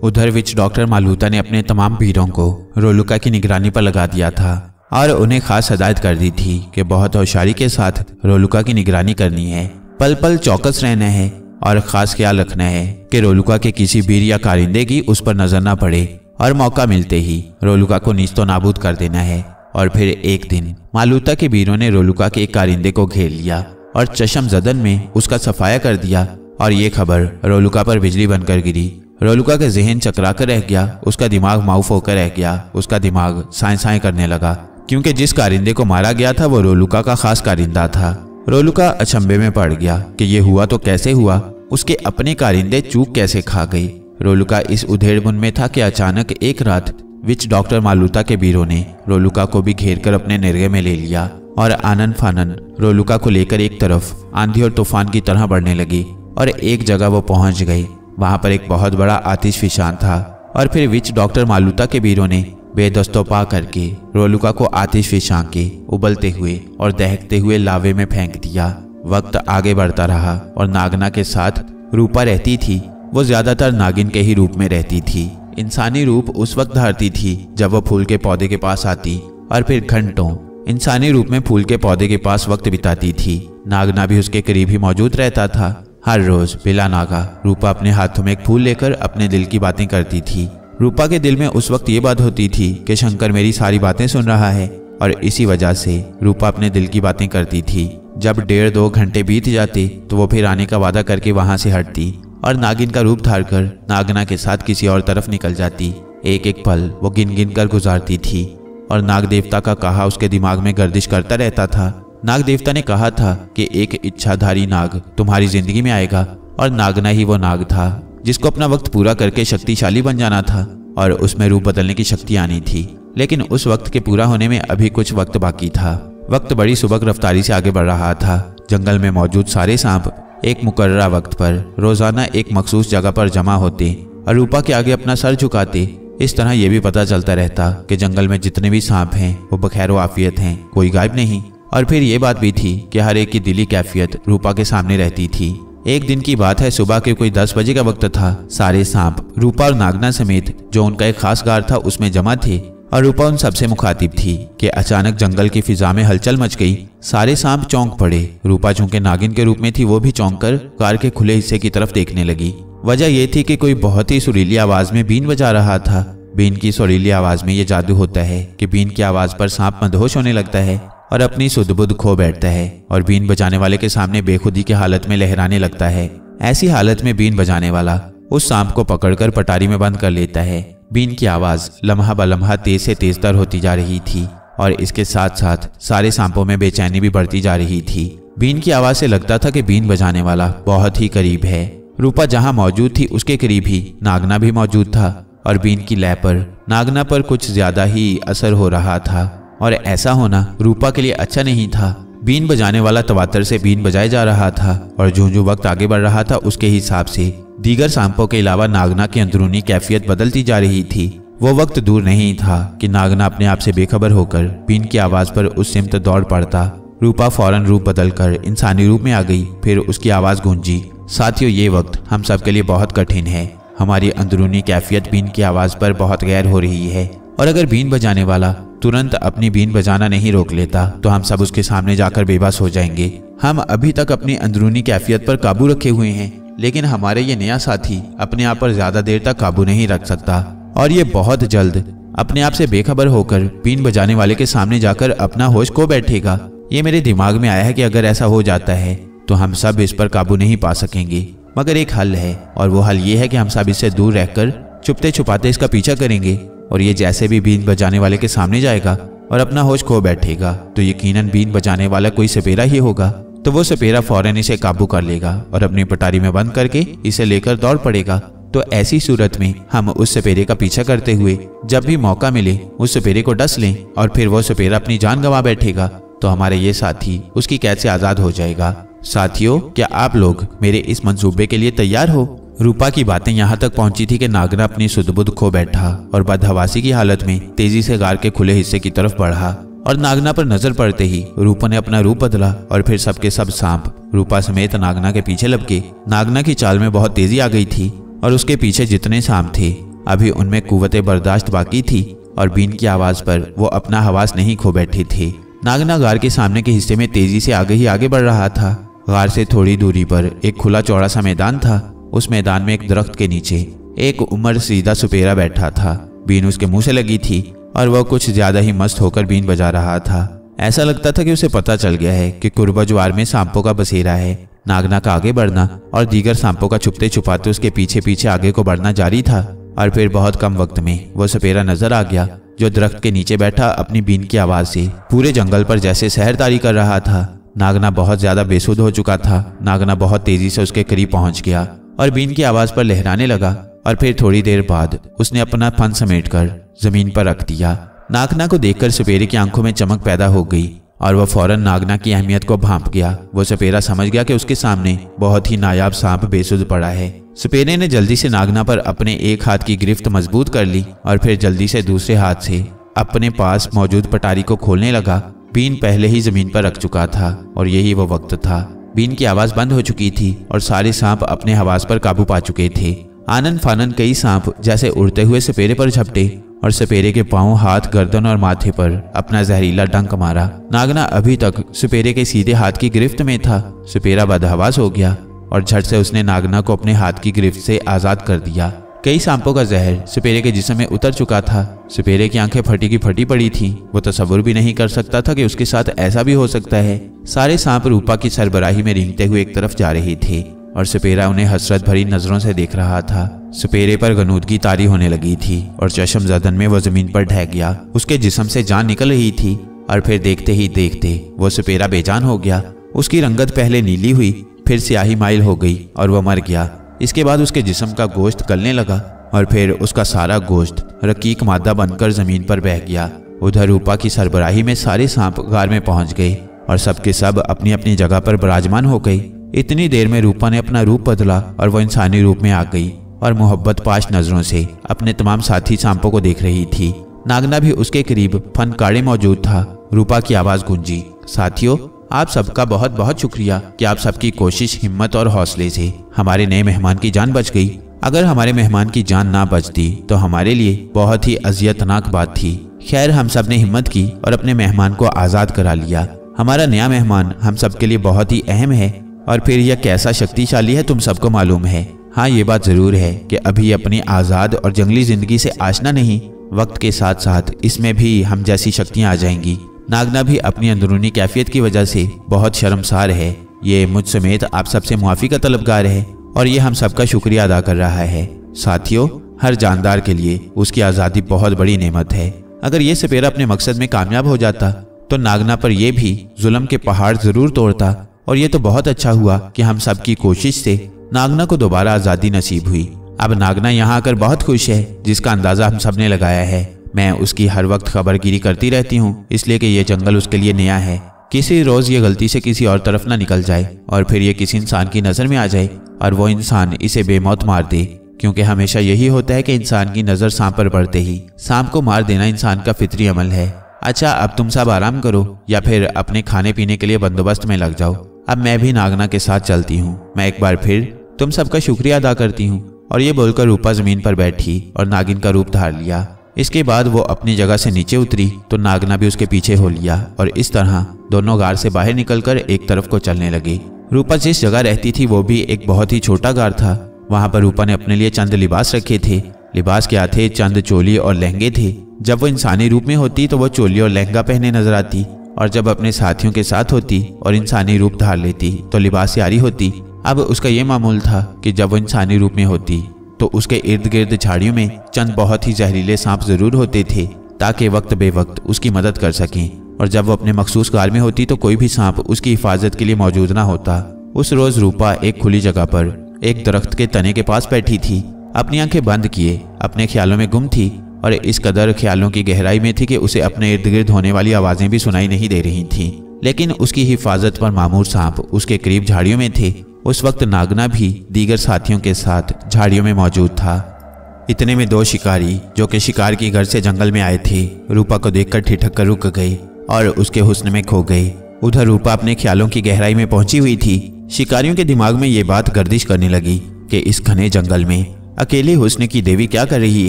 उधर विच डॉक्टर मालूता ने अपने तमाम भीरों को रोलुका की निगरानी पर लगा दिया था और उन्हें खास हदायत कर दी थी कि बहुत होशियारी के साथ रोलुका की निगरानी करनी है। पल पल चौकस रहना है और ख़ास ख्याल रखना है कि रोलुका के किसी भीड़ या कारिंदे की उस पर नजर ना पड़े और मौका मिलते ही रोलुका को नीस्तो नाबूद कर देना है। और फिर एक दिन मालूता के भीरों ने रोलुका के एक कारिंदे को घेर लिया और चशम जदन में उसका सफाया कर दिया और ये खबर रोलुका पर बिजली बनकर गिरी। रोलुका का जहन चकरा कर रह गया। उसका दिमाग माउफ होकर रह गया। उसका दिमाग साएं साएं करने लगा, क्योंकि जिस कारिंदे को मारा गया था वो रोलुका का खास कारिंदा था। रोलुका अचंभे में पड़ गया कि ये हुआ तो कैसे हुआ। उसके अपने कारिंदे चूक कैसे खा गई। रोलुका इस उधेड़बुन में था कि अचानक एक रात विच डॉक्टर मालूता के बीरों ने रोलुका को भी घेर कर अपने निर्गे में ले लिया और आनन फानन रोलुका को लेकर एक तरफ आंधी और तूफान की तरह बढ़ने लगी। और एक जगह वो पहुंच गई। वहां पर एक बहुत बड़ा आतिशफिशान था और फिर विच डॉक्टर मालूता के बीरों ने बेदस्तों पा करके रोलुका को आतिशफिशान के उबलते हुए और दहकते हुए लावे में फेंक दिया। वक्त आगे बढ़ता रहा और नागना के साथ रूपा रहती थी। वो ज्यादातर नागिन के ही रूप में रहती थी। इंसानी रूप उस वक्त धारती थी जब वो फूल के पौधे के पास आती और फिर घंटों इंसानी रूप में फूल के पौधे के पास वक्त बिताती थी। नागना भी उसके करीब ही मौजूद रहता था। हर रोज बिला नागा रूपा अपने हाथों में एक फूल लेकर अपने दिल की बातें करती थी। रूपा के दिल में उस वक्त ये बात होती थी कि शंकर मेरी सारी बातें सुन रहा है, और इसी वजह से रूपा अपने दिल की बातें करती थी। जब 1.5-2 घंटे बीत जाते तो वो फिर आने का वादा करके वहां से हटती और नागिन का रूप धारकर नागना के साथ किसी और तरफ निकल जाती। एक एक पल वो गिन गिन कर गुजारती थी और नाग देवता का कहा उसके दिमाग में गर्दिश करता रहता था। नाग देवता ने कहा था कि एक इच्छाधारी नाग तुम्हारी जिंदगी में आएगा, और नागना ही वो नाग था जिसको अपना वक्त पूरा करके शक्तिशाली बन जाना था और उसमें रूप बदलने की शक्ति आनी थी। लेकिन उस वक्त के पूरा होने में अभी कुछ वक्त बाकी था। वक्त बड़ी सुबह रफ्तारी से आगे बढ़ रहा था। जंगल में मौजूद सारे सांप एक मुकर्ररा वक्त पर रोजाना एक मखसूस जगह पर जमा होते और रूपा के आगे अपना सर झुकाते। इस तरह यह भी पता चलता रहता कि जंगल में जितने भी सांप हैं वो बखैर आफियत हैं, कोई गायब नहीं। और फिर ये बात भी थी कि हर एक की दिली कैफियत रूपा के सामने रहती थी। एक दिन की बात है, सुबह के कोई 10 बजे का वक्त था। सारे सांप रूपा और नागना समेत जो उनका एक खास गार था उसमें जमा थे और रूपा उन सबसे मुखातिब थी कि अचानक जंगल की फिजा में हलचल मच गई। सारे सांप चौंक पड़े। रूपा चूंकि नागिन के रूप में थी वो भी चौंक कर गार के खुले हिस्से की तरफ देखने लगी। वजह यह थी कि कोई बहुत ही सुरीली आवाज में बीन बजा रहा था। बीन की सुरीली आवाज में ये जादू होता है कि बीन की आवाज पर सांप मदहोश होने लगता है और अपनी सुध-बुध खो बैठता है और बीन बजाने वाले के सामने बेखुदी की हालत में लहराने लगता है। ऐसी हालत में बीन बजाने वाला उस सांप को पकड़कर पटारी में बंद कर लेता है। बीन की आवाज लम्हा ब लम्हा तेज से तेजतर होती जा रही थी और इसके साथ साथ सारे सांपों में बेचैनी भी बढ़ती जा रही थी। बीन की आवाज से लगता था कि बीन बजाने वाला बहुत ही करीब है। रूपा जहां मौजूद थी उसके करीब ही नागना भी मौजूद था और बीन की लय पर नागना पर कुछ ज्यादा ही असर हो रहा था और ऐसा होना रूपा के लिए अच्छा नहीं था। बीन बजाने वाला तवातर से बीन बजाए जा रहा था और जो वक्त आगे बढ़ रहा था उसके हिसाब से दीगर सांपों के अलावा नागना की अंदरूनी कैफियत बदलती जा रही थी। वो वक्त दूर नहीं था कि नागना अपने आप से बेखबर होकर बीन की आवाज पर उस सिमत दौड़ पड़ता। रूपा फौरन रूप बदलकर इंसानी रूप में आ गई। फिर उसकी आवाज गूंजी, साथियों ये वक्त हम सब के लिए बहुत कठिन है। हमारी अंदरूनी कैफियत बीन की आवाज पर बहुत गैर हो रही है और अगर बीन बजाने वाला तुरंत अपनी बीन बजाना नहीं रोक लेता तो हम सब उसके सामने जाकर बेबस हो जाएंगे। हम अभी तक अपनी अंदरूनी कैफियत पर काबू रखे हुए हैं, लेकिन हमारे ये नया साथी अपने आप पर ज्यादा देर तक काबू नहीं रख सकता और ये बहुत जल्द अपने आप से बेखबर होकर बीन बजाने वाले के सामने जाकर अपना होश खो बैठेगा। ये मेरे दिमाग में आया है कि अगर ऐसा हो जाता है तो हम सब इस पर काबू नहीं पा सकेंगे, मगर एक हल है और वो हल ये है कि हम सब इससे दूर रहकर छुपते छुपाते इसका पीछा करेंगे और ये जैसे भी बीन बजाने वाले के सामने जाएगा और अपना होश खो बैठेगा तो यकीनन बीन बजाने वाला कोई सपेरा ही होगा। तो वो सपेरा फौरन इसे काबू कर लेगा और अपनी पटारी में बंद करके इसे लेकर दौड़ पड़ेगा। तो ऐसी सूरत में हम उस सपेरे का पीछा करते हुए जब भी मौका मिले उस सपेरे को डस लें और फिर वो सपेरा अपनी जान गंवा बैठेगा तो हमारे ये साथी उसकी कैद से आजाद हो जाएगा। साथियों, क्या आप लोग मेरे इस मंसूबे के लिए तैयार हो? रूपा की बातें यहाँ तक पहुंची थी कि नागना अपनी सुध-बुध खो बैठा और बदहवासी की हालत में तेजी से गार के खुले हिस्से की तरफ बढ़ा और नागना पर नजर पड़ते ही रूपा ने अपना रूप बदला और फिर सबके सब सांप रूपा समेत नागना के पीछे लपके। नागना की चाल में बहुत तेजी आ गई थी और उसके पीछे जितने सांप थे अभी उनमें कुव्वते बर्दाश्त बाकी थी और बीन की आवाज पर वो अपना हवास नहीं खो बैठे थे। नागना गार के सामने के हिस्से में तेजी से आगे बढ़ रहा था। गार से थोड़ी दूरी पर एक खुला चौड़ा सा मैदान था। उस मैदान में एक दरख्त के नीचे एक उम्र सीधा सुपेरा बैठा था। बीन उसके मुंह से लगी थी और वह कुछ ज्यादा ही मस्त होकर बीन बजा रहा था। ऐसा लगता था कि उसे पता चल गया है कि कुर्बाज्वार में सांपों का बसेरा है। नागना का आगे बढ़ना और दीगर सांपों का छुपते छुपाते उसके पीछे पीछे आगे को बढ़ना जारी था और फिर बहुत कम वक्त में वो सपेरा नजर आ गया जो दरख्त के नीचे बैठा अपनी बीन की आवाज से पूरे जंगल पर जैसे सहरदारी कर रहा था। नागना बहुत ज्यादा बेसुध हो चुका था। नागना बहुत तेजी से उसके करीब पहुंच गया और बीन की आवाज पर लहराने लगा और फिर थोड़ी देर बाद उसने अपना फन समेटकर जमीन पर रख दिया। नागना को देखकर सपेरे की आंखों में चमक पैदा हो गई और वह फौरन नागना की अहमियत को भांप गया। वो सपेरा समझ गया कि उसके सामने बहुत ही नायाब सांप बेसुध पड़ा है। सपेरे ने जल्दी से नागना पर अपने एक हाथ की गिरफ्त मजबूत कर ली और फिर जल्दी से दूसरे हाथ से अपने पास मौजूद पटारी को खोलने लगा। बीन पहले ही जमीन पर रख चुका था और यही वो वक्त था बीन की आवाज बंद हो चुकी थी और सारे सांप अपने हवास पर काबू पा चुके थे। आनन फानन कई सांप जैसे उड़ते हुए सपेरे पर झपटे और सपेरे के पांव, हाथ, गर्दन और माथे पर अपना जहरीला डंक मारा। नागना अभी तक सपेरे के सीधे हाथ की गिरफ्त में था। सपेरा बदहवास हो गया और झट से उसने नागना को अपने हाथ की गिरफ्त से आजाद कर दिया। कई सांपों का जहर सपेरे के जिस्म में उतर चुका था। सपेरे की आंखें फटी की फटी पड़ी थी। वो तसव्वुर भी नहीं कर सकता था कि उसके साथ ऐसा भी हो सकता है। सारे सांप रूपा की सरबराही में रेंगते हुए एक तरफ जा रहे थे और सपेरा उन्हें हसरत भरी नजरों से देख रहा था। सपेरे पर गनूदगी तारी होने लगी थी और चश्म जदन में वो जमीन पर ढह गया। उसके जिस्म से जान निकल रही थी और फिर देखते ही देखते वो सपेरा बेजान हो गया। उसकी रंगत पहले नीली हुई, फिर स्याही माइल हो गई और वह मर गया। इसके बाद उसके जिस्म का गोश्त गलने लगा और फिर उसका सारा गोश्त रकीक मादा बनकर जमीन पर बह गया। उधर रूपा की सरबराही में सारे सांप गार में पहुंच गए और सबके सब अपनी अपनी जगह पर विराजमान हो गए। इतनी देर में रूपा ने अपना रूप बदला और वो इंसानी रूप में आ गई और मोहब्बत पाश नजरों से अपने तमाम साथी सांपों को देख रही थी। नागना भी उसके करीब फनकाड़े मौजूद था। रूपा की आवाज गूंजी, साथियों, आप सबका बहुत बहुत शुक्रिया कि आप सबकी कोशिश, हिम्मत और हौसले से हमारे नए मेहमान की जान बच गई। अगर हमारे मेहमान की जान ना बचती तो हमारे लिए बहुत ही अजियतनाक बात थी। खैर, हम सब ने हिम्मत की और अपने मेहमान को आज़ाद करा लिया। हमारा नया मेहमान हम सब के लिए बहुत ही अहम है और फिर यह कैसा शक्तिशाली है तुम सबको मालूम है। हाँ, ये बात ज़रूर है कि अभी अपनी आज़ाद और जंगली ज़िंदगी से आशना नहीं, वक्त के साथ साथ इसमें भी हम जैसी शक्तियाँ आ जाएंगी। नागना भी अपनी अंदरूनी कैफियत की वजह से बहुत शर्मसार है। ये मुझ समेत आप सबसे मुआफ़ी का तलबगार है और ये हम सबका शुक्रिया अदा कर रहा है। साथियों, हर जानदार के लिए उसकी आज़ादी बहुत बड़ी नेमत है। अगर ये सपेरा अपने मकसद में कामयाब हो जाता तो नागना पर यह भी जुल्म के पहाड़ ज़रूर तोड़ता और ये तो बहुत अच्छा हुआ कि हम सबकी कोशिश से नागना को दोबारा आज़ादी नसीब हुई। अब नागना यहाँ आकर बहुत खुश है, जिसका अंदाज़ा हम सब ने लगाया है। मैं उसकी हर वक्त खबरगिरी करती रहती हूँ, इसलिए कि यह जंगल उसके लिए नया है। किसी रोज़ ये गलती से किसी और तरफ ना निकल जाए और फिर ये किसी इंसान की नज़र में आ जाए और वो इंसान इसे बेमौत मार दे, क्योंकि हमेशा यही होता है कि इंसान की नज़र सांप पर पड़ते ही सांप को मार देना इंसान का फितरी अमल है। अच्छा, अब तुम सब आराम करो या फिर अपने खाने पीने के लिए बंदोबस्त में लग जाओ। अब मैं भी नागना के साथ चलती हूँ। मैं एक बार फिर तुम सबका शुक्रिया अदा करती हूँ। और ये बोलकर रूपा जमीन पर बैठी और नागिन का रूप धार लिया। इसके बाद वो अपनी जगह से नीचे उतरी तो नागना भी उसके पीछे हो लिया और इस तरह दोनों गार से बाहर निकलकर एक तरफ को चलने लगे। रूपा जिस जगह रहती थी वो भी एक बहुत ही छोटा गार था। वहां पर रूपा ने अपने लिए चंद लिबास रखे थे। लिबास क्या थे? चंद चोली और लहंगे थे। जब वो इंसानी रूप में होती तो वो चोली और लहंगा पहने नजर आती और जब अपने साथियों के साथ होती और इंसानी रूप धार लेती तो लिबास यारी होती। अब उसका ये मामूल था कि जब वो इंसानी रूप में होती तो उसके इर्द गिर्द झाड़ियों में चंद बहुत ही जहरीले सांप जरूर होते थे ताकि वक्त बेवक्त उसकी मदद कर सकें। और जब वो अपने मखसूस गार में होती तो कोई भी सांप उसकी हिफाजत के लिए मौजूद ना होता। उस रोज रूपा एक खुली जगह पर एक दरख्त के तने के पास बैठी थी। अपनी आंखें बंद किए अपने ख्यालों में गुम थी और इस कदर ख्यालों की गहराई में थी कि उसे अपने इर्द गिर्द होने वाली आवाजें भी सुनाई नहीं दे रही थीं। लेकिन उसकी हिफाजत पर मामूर सांप उसके करीब झाड़ियों में थे। उस वक्त नागना भी दीगर साथियों के साथ झाड़ियों में मौजूद था। इतने में दो शिकारी जो कि शिकार की घर से जंगल में आए थे रूपा को देखकर ठिठक कर रुक गए और उसके हुस्न में खो गए। उधर रूपा अपने ख्यालों की गहराई में पहुंची हुई थी। शिकारियों के दिमाग में ये बात गर्दिश करने लगी कि इस घने जंगल में अकेली हुस्न की देवी क्या कर रही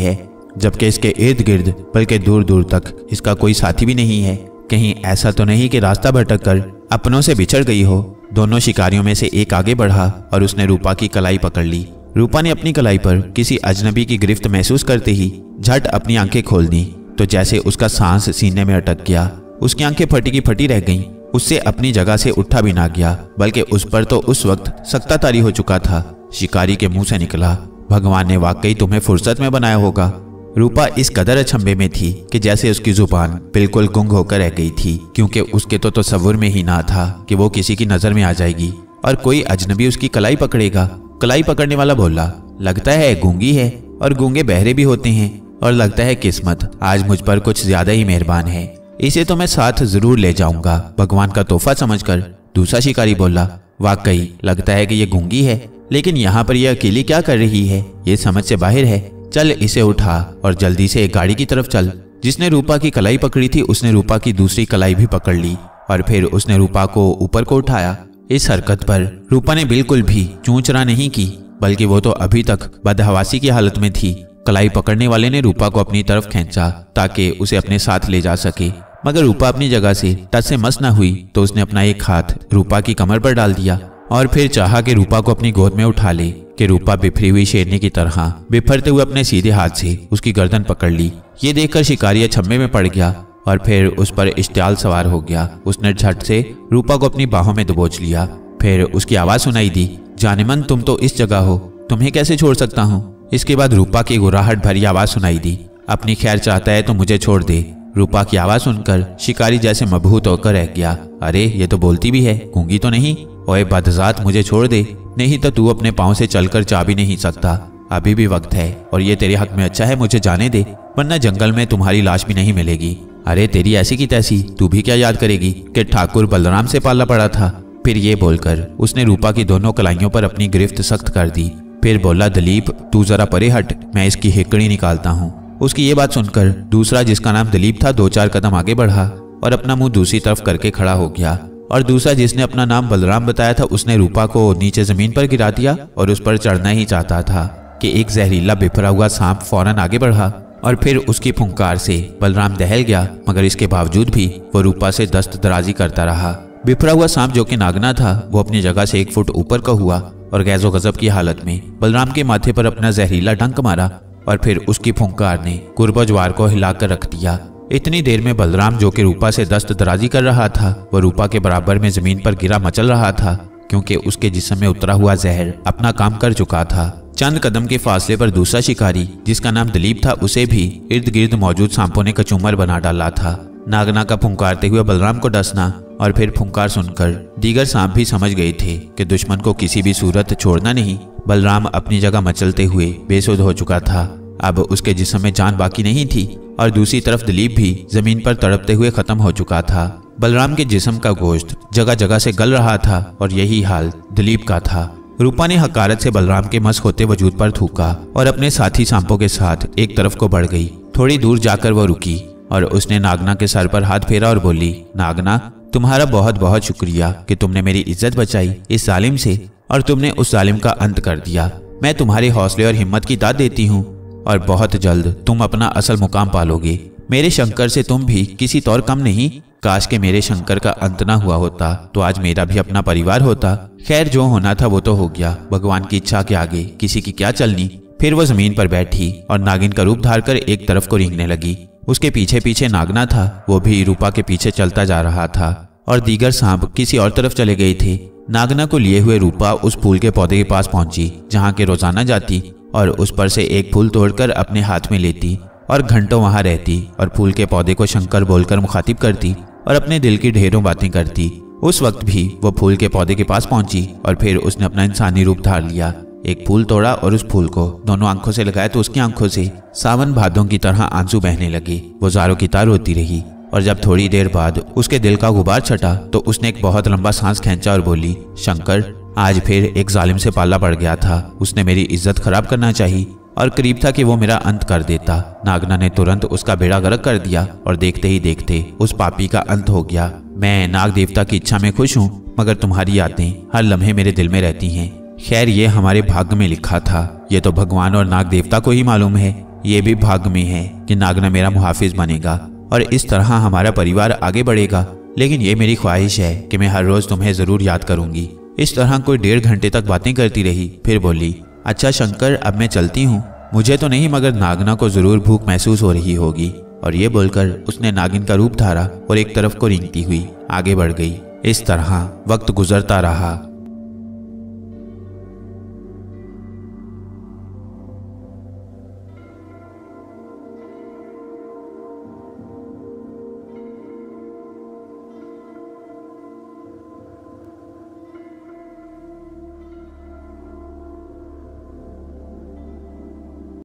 है, जबकि इसके इर्द गिर्द बल्कि दूर दूर तक इसका कोई साथी भी नहीं है। कहीं ऐसा तो नहीं कि रास्ता भटक कर अपनों से बिछड़ गई हो। दोनों शिकारियों में से एक आगे बढ़ा और उसने रूपा की कलाई पकड़ ली। रूपा ने अपनी कलाई पर किसी अजनबी की गिरफ्त महसूस करते ही झट अपनी आंखें खोल दी तो जैसे उसका सांस सीने में अटक गया। उसकी आंखें फटी की फटी रह गईं। उससे अपनी जगह से उठा भी ना गया, बल्कि उस पर तो उस वक्त सख्ता तारी हो चुका था। शिकारी के मुंह से निकला, भगवान ने वाकई तुम्हें फुर्सत में बनाया होगा। रूपा इस कदर अचंभे में थी कि जैसे उसकी जुबान बिल्कुल गुंग होकर रह गई थी, क्योंकि उसके तो तसव्वुर में ही ना था कि वो किसी की नजर में आ जाएगी और कोई अजनबी उसकी कलाई पकड़ेगा। कलाई पकड़ने वाला बोला, लगता है गूंगी है और गूंगे बहरे भी होते हैं और लगता है किस्मत आज मुझ पर कुछ ज्यादा ही मेहरबान है। इसे तो मैं साथ जरूर ले जाऊंगा भगवान का तोहफा समझकर। दूसरा शिकारी बोला, वाकई लगता है कि ये गूंगी है, लेकिन यहाँ पर यह अकेली क्या कर रही है, ये समझ से बाहर है। चल इसे उठा और जल्दी से एक गाड़ी की तरफ चल। जिसने रूपा की कलाई पकड़ी थी उसने रूपा की दूसरी कलाई भी पकड़ ली और फिर उसने रूपा को ऊपर को उठाया। इस हरकत पर रूपा ने बिल्कुल भी चूंचरा नहीं की, बल्कि वो तो अभी तक बदहवासी की हालत में थी। कलाई पकड़ने वाले ने रूपा को अपनी तरफ खींचा ताकि उसे अपने साथ ले जा सके, मगर रूपा अपनी जगह से टस से मस न हुई तो उसने अपना एक हाथ रूपा की कमर पर डाल दिया और फिर चाहा कि रूपा को अपनी गोद में उठा ले कि रूपा बिफरी हुई शेरनी की तरह बिफरते हुए अपने सीधे हाथ से उसकी गर्दन पकड़ ली। ये देखकर शिकारी अचंभे में पड़ गया और फिर उस पर इश्तियाल सवार हो गया। उसने झट से रूपा को अपनी बाहों में दबोच लिया। फिर उसकी आवाज सुनाई दी, जानेमन तुम तो इस जगह हो, तुम्हें कैसे छोड़ सकता हूँ। इसके बाद रूपा की गुर्राहट भरी आवाज सुनाई दी, अपनी खैर चाहता है तो मुझे छोड़ दे। रूपा की आवाज सुनकर शिकारी जैसे मबहूत होकर रह गया। अरे ये तो बोलती भी है, गूंगी तो नहीं। ओए बदजात मुझे छोड़ दे, नहीं तो तू अपने पाँव से चलकर जा भी नहीं सकता। अभी भी वक्त है और ये तेरे हक में अच्छा है, मुझे जाने दे, वरना जंगल में तुम्हारी लाश भी नहीं मिलेगी। अरे तेरी ऐसी की तैसी, तू भी क्या याद करेगी कि ठाकुर बलराम से पाला पड़ा था। फिर ये बोलकर उसने रूपा की दोनों कलाइयों पर अपनी गिरफ्त सख्त कर दी। फिर बोला, दलीप तू जरा परे हट, मैं इसकी हिकड़ी निकालता हूँ। उसकी ये बात सुनकर दूसरा, जिसका नाम दलीप था, 2-4 कदम आगे बढ़ा और अपना मुंह दूसरी तरफ करके खड़ा हो गया। और दूसरा, जिसने अपना नाम बलराम बताया था, उसने रूपा को नीचे जमीन पर गिरा दिया और उस पर चढ़ना ही चाहता था कि एक जहरीला बिफरा हुआ सांप फौरन आगे बढ़ा और फिर उसकी फुंकार से बलराम दहल गया। मगर इसके बावजूद भी वो रूपा से दस्त दराजी करता रहा। बिफरा हुआ सांप जो कि नागना था, वो अपनी जगह से 1 फुट ऊपर का हुआ और गैजो गजब की हालत में बलराम के माथे पर अपना जहरीला डंक मारा और फिर उसकी फुंकार ने गुर्बजवार को हिलाकर रख दिया। इतनी देर में बलराम, जो कि रूपा से दस्त दराजी कर रहा था, वह रूपा के बराबर में जमीन पर गिरा मचल रहा था, क्योंकि उसके जिस्म में उतरा हुआ जहर अपना काम कर चुका था। चंद कदम के फासले पर दूसरा शिकारी, जिसका नाम दलीप था, उसे भी इर्द गिर्द मौजूद सांपों ने कचूमर बना डाला था। नागना का फुंकारते हुए बलराम को डसना और फिर फुंकार सुनकर दीगर सांप भी समझ गए थे कि दुश्मन को किसी भी सूरत छोड़ना नहीं। बलराम अपनी जगह मचलते हुए बेसुध हो चुका था, अब उसके जिस्म में जान बाकी नहीं थी और दूसरी तरफ दलीप भी जमीन पर तड़पते हुए खत्म हो चुका था। बलराम के जिस्म का गोश्त जगह जगह से गल रहा था और यही हाल दलीप का था। रूपा ने हकारत से बलराम के मस होते वजूद पर थूका और अपने साथी सांपों के साथ एक तरफ को बढ़ गई। थोड़ी दूर जाकर वो रुकी और उसने नागना के सर पर हाथ फेरा और बोली, नागना तुम्हारा बहुत बहुत शुक्रिया कि तुमने मेरी इज्जत बचाई इस जालिम से और तुमने उस जालिम का अंत कर दिया। मैं तुम्हारे हौसले और हिम्मत की दाद देती हूँ और बहुत जल्द तुम अपना असल मुकाम पालोगे। मेरे शंकर से तुम भी किसी तौर कम नहीं। काश के मेरे शंकर का अंत ना हुआ होता तो आज मेरा भी अपना परिवार होता। खैर जो होना था वो तो हो गया, भगवान की इच्छा के आगे किसी की क्या चलनी। फिर वो जमीन पर बैठी और नागिन का रूप धारकर एक तरफ को रेंगने लगी। उसके पीछे पीछे नागना था, वो भी रूपा के पीछे चलता जा रहा था और दीगर सांप किसी और तरफ चले गए थे। नागना को लिए हुए रूपा उस फूल के पौधे के पास पहुंची जहाँ के रोजाना जाती और उस पर से एक फूल तोड़कर अपने हाथ में लेती और घंटों वहां रहती और फूल के पौधे को शंकर बोलकर मुखातिब करती और अपने दिल की ढेरों बातें करती। उस वक्त भी वो फूल के पौधे के पास पहुंची और फिर उसने अपना इंसानी रूप धार लिया। एक फूल तोड़ा और उस फूल को दोनों आंखों से लगाया तो उसकी आंखों से सावन भादों की तरह आंसू बहने लगे। वो ज़ारों की तार होती रही और जब थोड़ी देर बाद उसके दिल का गुबार छटा तो उसने एक बहुत लंबा सांस खींचा और बोली, शंकर आज फिर एक जालिम से पाला पड़ गया था। उसने मेरी इज्जत खराब करना चाहिए और करीब था कि वो मेरा अंत कर देता। नागना ने तुरंत उसका बेड़ा गर्क कर दिया और देखते ही देखते उस पापी का अंत हो गया। मैं नाग देवता की इच्छा में खुश हूँ, मगर तुम्हारी यादें हर लम्हे मेरे दिल में रहती हैं। खैर ये हमारे भाग्य में लिखा था, ये तो भगवान और नाग देवता को ही मालूम है। ये भी भाग्य में है कि नागना मेरा मुहाफिज बनेगा और इस तरह हमारा परिवार आगे बढ़ेगा। लेकिन ये मेरी ख्वाहिश है कि मैं हर रोज तुम्हें जरूर याद करूंगी। इस तरह कोई 1.5 घंटे तक बातें करती रही, फिर बोली, अच्छा शंकर अब मैं चलती हूँ। मुझे तो नहीं मगर नागना को जरूर भूख महसूस हो रही होगी। और ये बोलकर उसने नागिन का रूप धारा और एक तरफ को रेंगती हुई आगे बढ़ गई। इस तरह वक्त गुजरता रहा